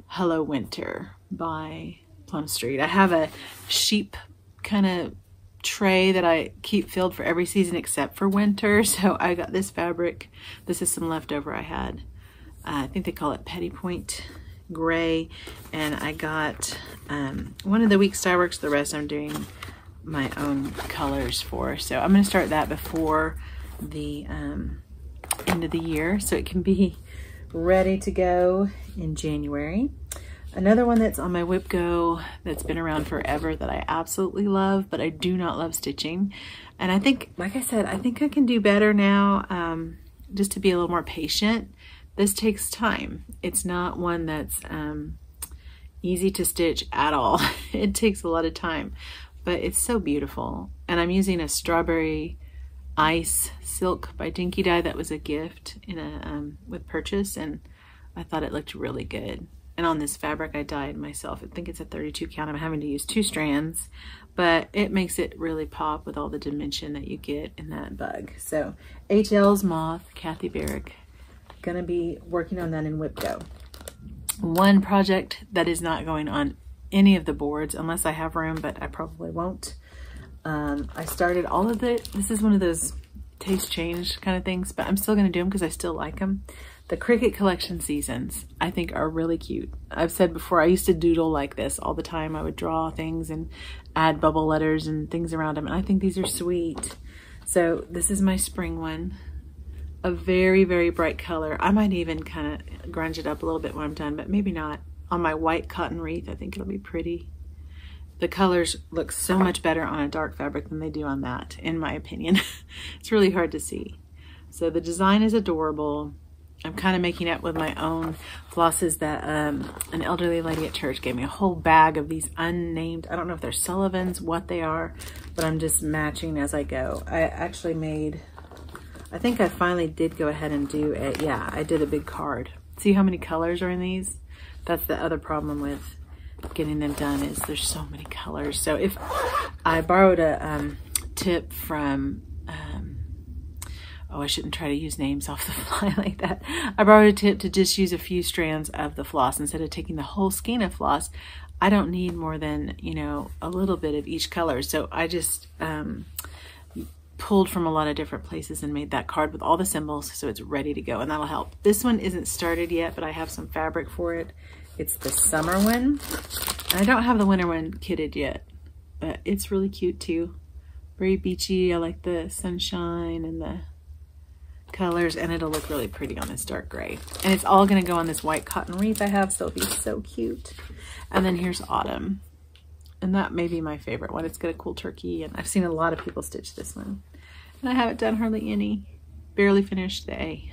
Hello Winter by Plum Street. I have a sheep kind of tray that I keep filled for every season except for winter. So I got this fabric. This is some leftover I had. I think they call it Petty Point Gray. And I got one of the week Styleworks. The rest I'm doing my own colors for. So I'm going to start that before the end of the year so it can be ready to go in January. Another one that's on my Whip Go that's been around forever that I absolutely love, but I do not love stitching. And I think, like I said, I think I can do better now, just to be a little more patient. This takes time. It's not one that's easy to stitch at all. It takes a lot of time, but it's so beautiful. And I'm using a Strawberry Ice Silk by Dinky Dye that was a gift in a with purchase, and I thought it looked really good. And on this fabric I dyed myself. I think it's a 32 count. I'm having to use 2 strands, but it makes it really pop with all the dimension that you get in that bug. So HL's Moth, Kathy Barrick. Gonna be working on that in Whip Go. One project that is not going on any of the boards unless I have room, but I probably won't. I started all of it. This is one of those taste change kind of things, but I'm still gonna do them because I still like them. The Cricut Collection Seasons, I think, are really cute. I've said before, I used to doodle like this all the time. I would draw things and add bubble letters and things around them, and I think these are sweet. So this is my spring one. A very, very bright color. I might even kind of grunge it up a little bit when I'm done, but maybe not. On my white cotton wreath, I think it'll be pretty. The colors look so much better on a dark fabric than they do on that, in my opinion. It's really hard to see. So the design is adorable. I'm kind of making it with my own flosses that an elderly lady at church gave me a whole bag of these unnamed, I don't know if they're Sullivan's, what they are, but I'm just matching as I go. I actually made, I think I finally did go ahead and do it. Yeah, I did a big card. See how many colors are in these? That's the other problem with getting them done is there's so many colors. So if I borrowed a tip from, oh, I shouldn't try to use names off the fly like that. I borrowed a tip to just use a few strands of the floss instead of taking the whole skein of floss. I don't need more than, you know, a little bit of each color. So I just pulled from a lot of different places and made that card with all the symbols so it's ready to go, and that'll help. This one isn't started yet, but I have some fabric for it. It's the summer one. And I don't have the winter one kitted yet, but it's really cute too. Very beachy. I like the sunshine and the colors, and it'll look really pretty on this dark gray. And it's all gonna go on this white cotton wreath I have, so it'll be so cute. And then here's Autumn. And that may be my favorite one. It's got a cool turkey, and I've seen a lot of people stitch this one. And I haven't done hardly any. Barely finished the A.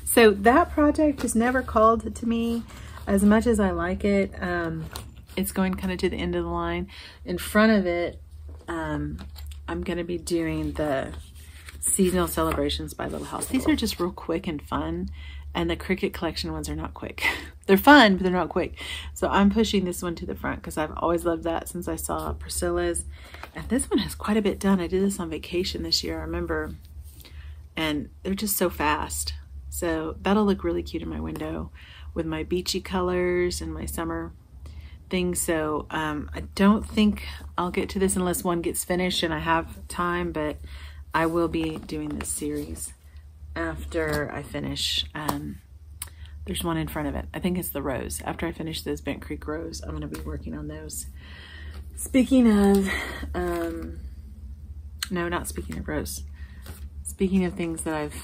So that project is never called to me as much as I like it. It's going kind of to the end of the line. In front of it, I'm gonna be doing the Seasonal Celebrations by Little House. These are just real quick and fun, and the Cricut Collection ones are not quick. They're fun, but they're not quick. So I'm pushing this one to the front because I've always loved that since I saw Priscilla's. And this one has quite a bit done. I did this on vacation this year, I remember, and they're just so fast. So that'll look really cute in my window with my beachy colors and my summer things. So I don't think I'll get to this unless one gets finished and I have time, but I will be doing this series after I finish. There's one in front of it. I think it's the rose. After I finish those Bent Creek Rose, I'm gonna be working on those. Speaking of, no, not speaking of rose. Speaking of things that I've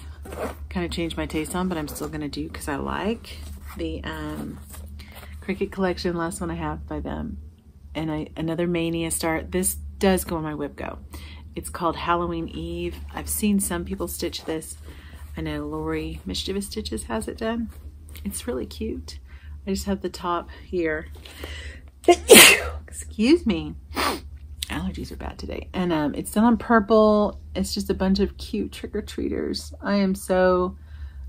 kind of changed my taste on, but I'm still gonna do because I like the Cricut Collection, last one I have by them. And another Mania start. This does go on my Whip Go. It's called Halloween Eve. I've seen some people stitch this. I know Lori Mischievous Stitches has it done. It's really cute. I just have the top here. Excuse me. Allergies are bad today. And it's done on purple. It's just a bunch of cute trick-or-treaters. I am so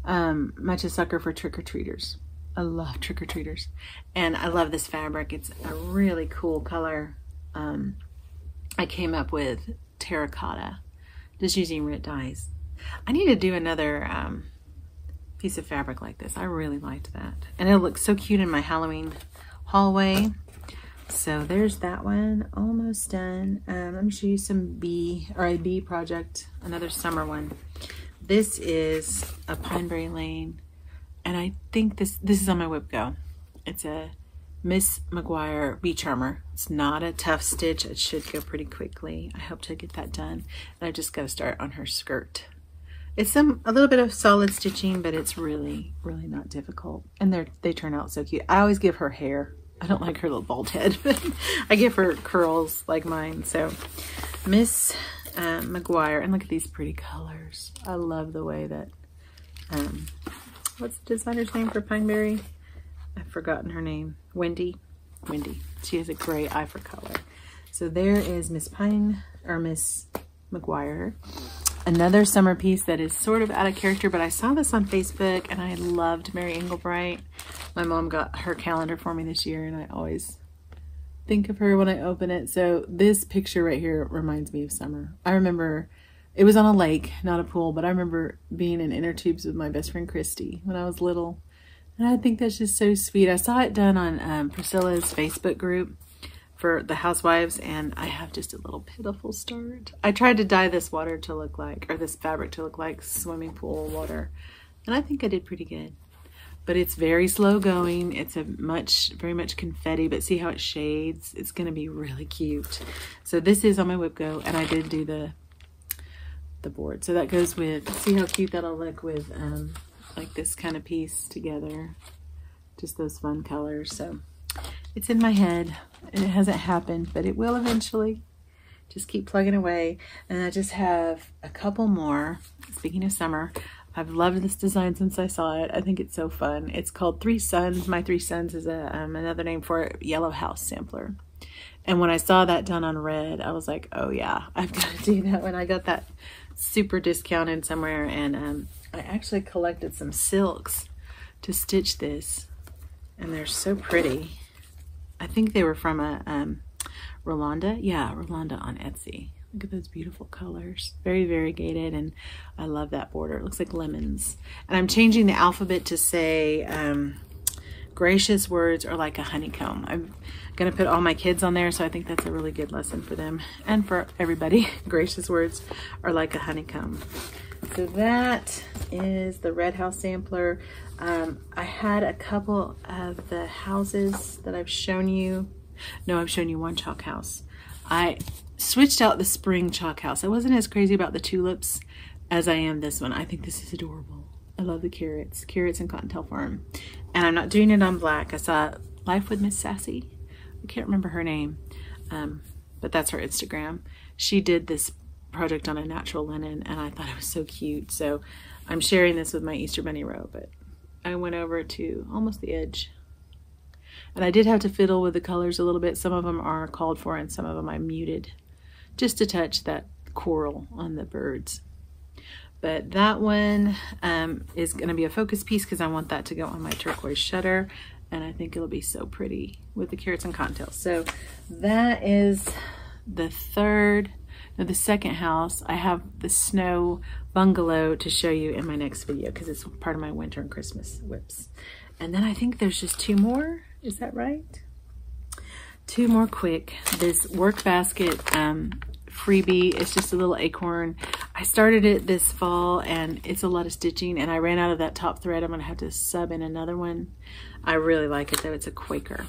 much a sucker for trick-or-treaters. I love trick-or-treaters. And I love this fabric. It's a really cool color. I came up with terracotta, just using red dyes. I need to do another piece of fabric like this. I really liked that. And it'll look so cute in my Halloween hallway. So there's that one, almost done. Let me show you some a bee project, another summer one. This is a Pineberry Lane, and I think this is on my Whip Go. It's a Miss McGuire bee charmer. It's not a tough stitch. It should go pretty quickly. I hope to get that done. And I just got to start on her skirt. It's a little bit of solid stitching, but it's really, really not difficult. And they turn out so cute. I always give her hair. I don't like her little bald head, but I give her curls like mine. So Miss McGuire, and look at these pretty colors. I love the way that, what's the designer's name for Pineberry? I've forgotten her name. Wendy. She has a great eye for color. So there is Miss McGuire. Another summer piece that is sort of out of character, but I saw this on Facebook and I loved Mary Engelbright. My mom got her calendar for me this year and I always think of her when I open it. So this picture right here reminds me of summer. I remember it was on a lake, not a pool, but I remember being in inner tubes with my best friend Christy when I was little. And I think that's just so sweet. I saw it done on Priscilla's Facebook group for the housewives, and I have just a little pitiful start. I tried to dye this water to look like, or this fabric to look like swimming pool water, and I think I did pretty good. But it's very slow going. It's very much confetti, but see how it shades? It's gonna be really cute. So this is on my Whip Go, and I did do the board. So that goes with, see how cute that'll look with like this kind of piece together. Just those fun colors. So it's in my head and it hasn't happened, but it will eventually. Just keep plugging away. And I just have a couple more. Speaking of summer, I've loved this design since I saw it. I think it's so fun. It's called Three Suns. My Three Suns is another name for a Yellow House sampler. And when I saw that done on red, I was like, oh yeah, I've got to do that one. I got that super discounted somewhere, and I actually collected some silks to stitch this, and they're so pretty. I think they were from a Rolanda. Yeah, Rolanda on Etsy. Look at those beautiful colors. Very variegated, and I love that border. It looks like lemons. And I'm changing the alphabet to say gracious words are like a honeycomb. I'm going to put all my kids on there, so I think that's a really good lesson for them and for everybody. Gracious words are like a honeycomb. So that is the Red House sampler. I had a couple of the houses that I've shown you. No, I've shown you one chalk house. I switched out the spring chalk house. I wasn't as crazy about the tulips as I am this one. I think this is adorable. I love the carrots and Cottontail Farm. And I'm not doing it on black. I saw Life with Miss Sassy. I can't remember her name, but that's her Instagram. She did this project on a natural linen, and I thought it was so cute. So I'm sharing this with my Easter Bunny row, but I went over to almost the edge. And I did have to fiddle with the colors a little bit. Some of them are called for and some of them I muted just to touch that coral on the birds. But that one is going to be a focus piece because I want that to go on my turquoise shutter. And I think it'll be so pretty with the carrots and cottontails. So that is the second house. I have the snow bungalow to show you in my next video because it's part of my winter and Christmas whips. And then I think there's just two more. Is that right? Two more quick. This work basket freebie is just a little acorn. I started it this fall and it's a lot of stitching and I ran out of that top thread. I'm gonna have to sub in another one. I really like it though. It's a Quaker.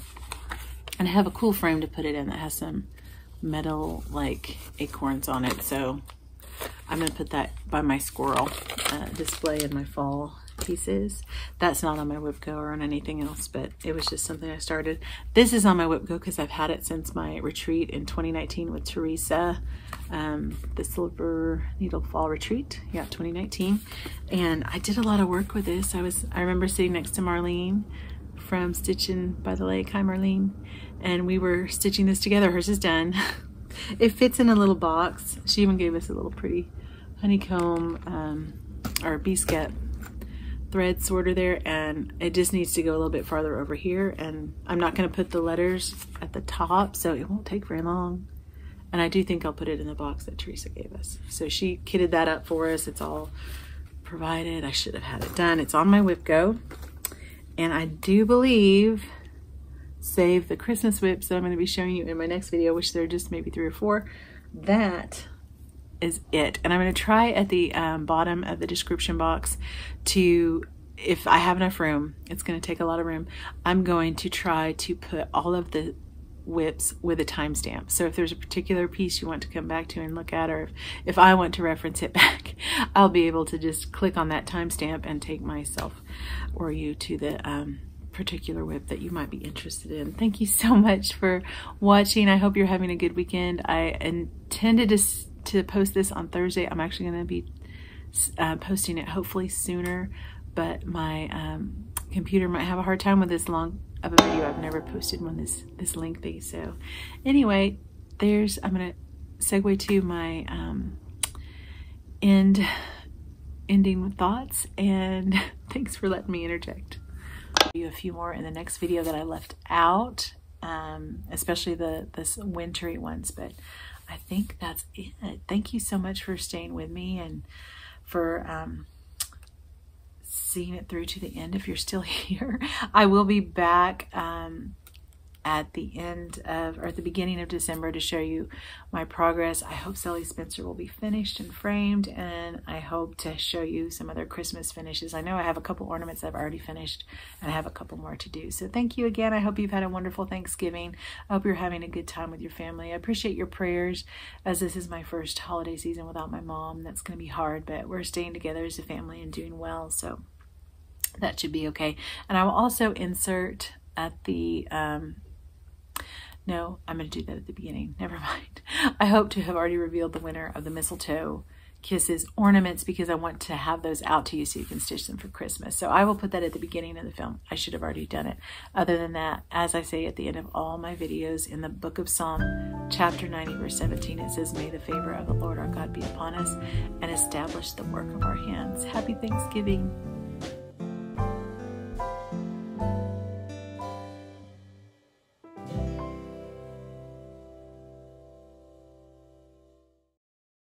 And I have a cool frame to put it in that has some metal like acorns on it. So I'm gonna put that by my squirrel display in my fall pieces. That's not on my Whip Go or on anything else, but it was just something I started. This is on my Whip Go because I've had it since my retreat in 2019 with Teresa, the Silver Needle Fall Retreat, 2019. And I did a lot of work with this. I remember sitting next to Marlene from Stitching by the Lake. Hi Marlene. And we were stitching this together. Hers is done. It fits in a little box. She even gave us a little pretty honeycomb or biscuit thread sorter there, and it just needs to go a little bit farther over here, and I'm not going to put the letters at the top, so it won't take very long. And I do think I'll put it in the box that Teresa gave us. So she kitted that up for us. It's all provided. I should have had it done. It's on my WIPGO, and I do believe save the Christmas WIPs that I'm going to be showing you in my next video, which there are just maybe 3 or 4. That is it. And I'm going to try at the bottom of the description box to, if I have enough room, it's going to take a lot of room, I'm going to try to put all of the WIPs with a timestamp. So if there's a particular piece you want to come back to and look at, or if I want to reference it back, I'll be able to just click on that timestamp and take myself or you to the particular WIP that you might be interested in. Thank you so much for watching. I hope you're having a good weekend. I intended to post this on Thursday. I'm actually going to be posting it hopefully sooner, but my computer might have a hard time with this long of a video. I've never posted one this lengthy. So anyway, I'm going to segue to my ending thoughts, and thanks for letting me interject. I'll do a few more in the next video that I left out, especially this wintry ones, but I think that's it. Thank you so much for staying with me and for seeing it through to the end if you're still here. I will be back at the end of, or at the beginning of December, to show you my progress. I hope Sally Spencer will be finished and framed, and I hope to show you some other Christmas finishes. I know I have a couple ornaments I've already finished, and I have a couple more to do. So thank you again. I hope you've had a wonderful Thanksgiving. I hope you're having a good time with your family. I appreciate your prayers, as this is my first holiday season without my mom. That's going to be hard, but we're staying together as a family and doing well, so that should be okay. And I will also insert at the no, I'm going to do that at the beginning. Never mind. I hope to have already revealed the winner of the Mistletoe Kisses ornaments, because I want to have those out to you so you can stitch them for Christmas. So I will put that at the beginning of the film. I should have already done it. Other than that, as I say at the end of all my videos, in the book of Psalm, chapter 90, verse 17, it says, "May the favor of the Lord our God be upon us and establish the work of our hands." Happy Thanksgiving.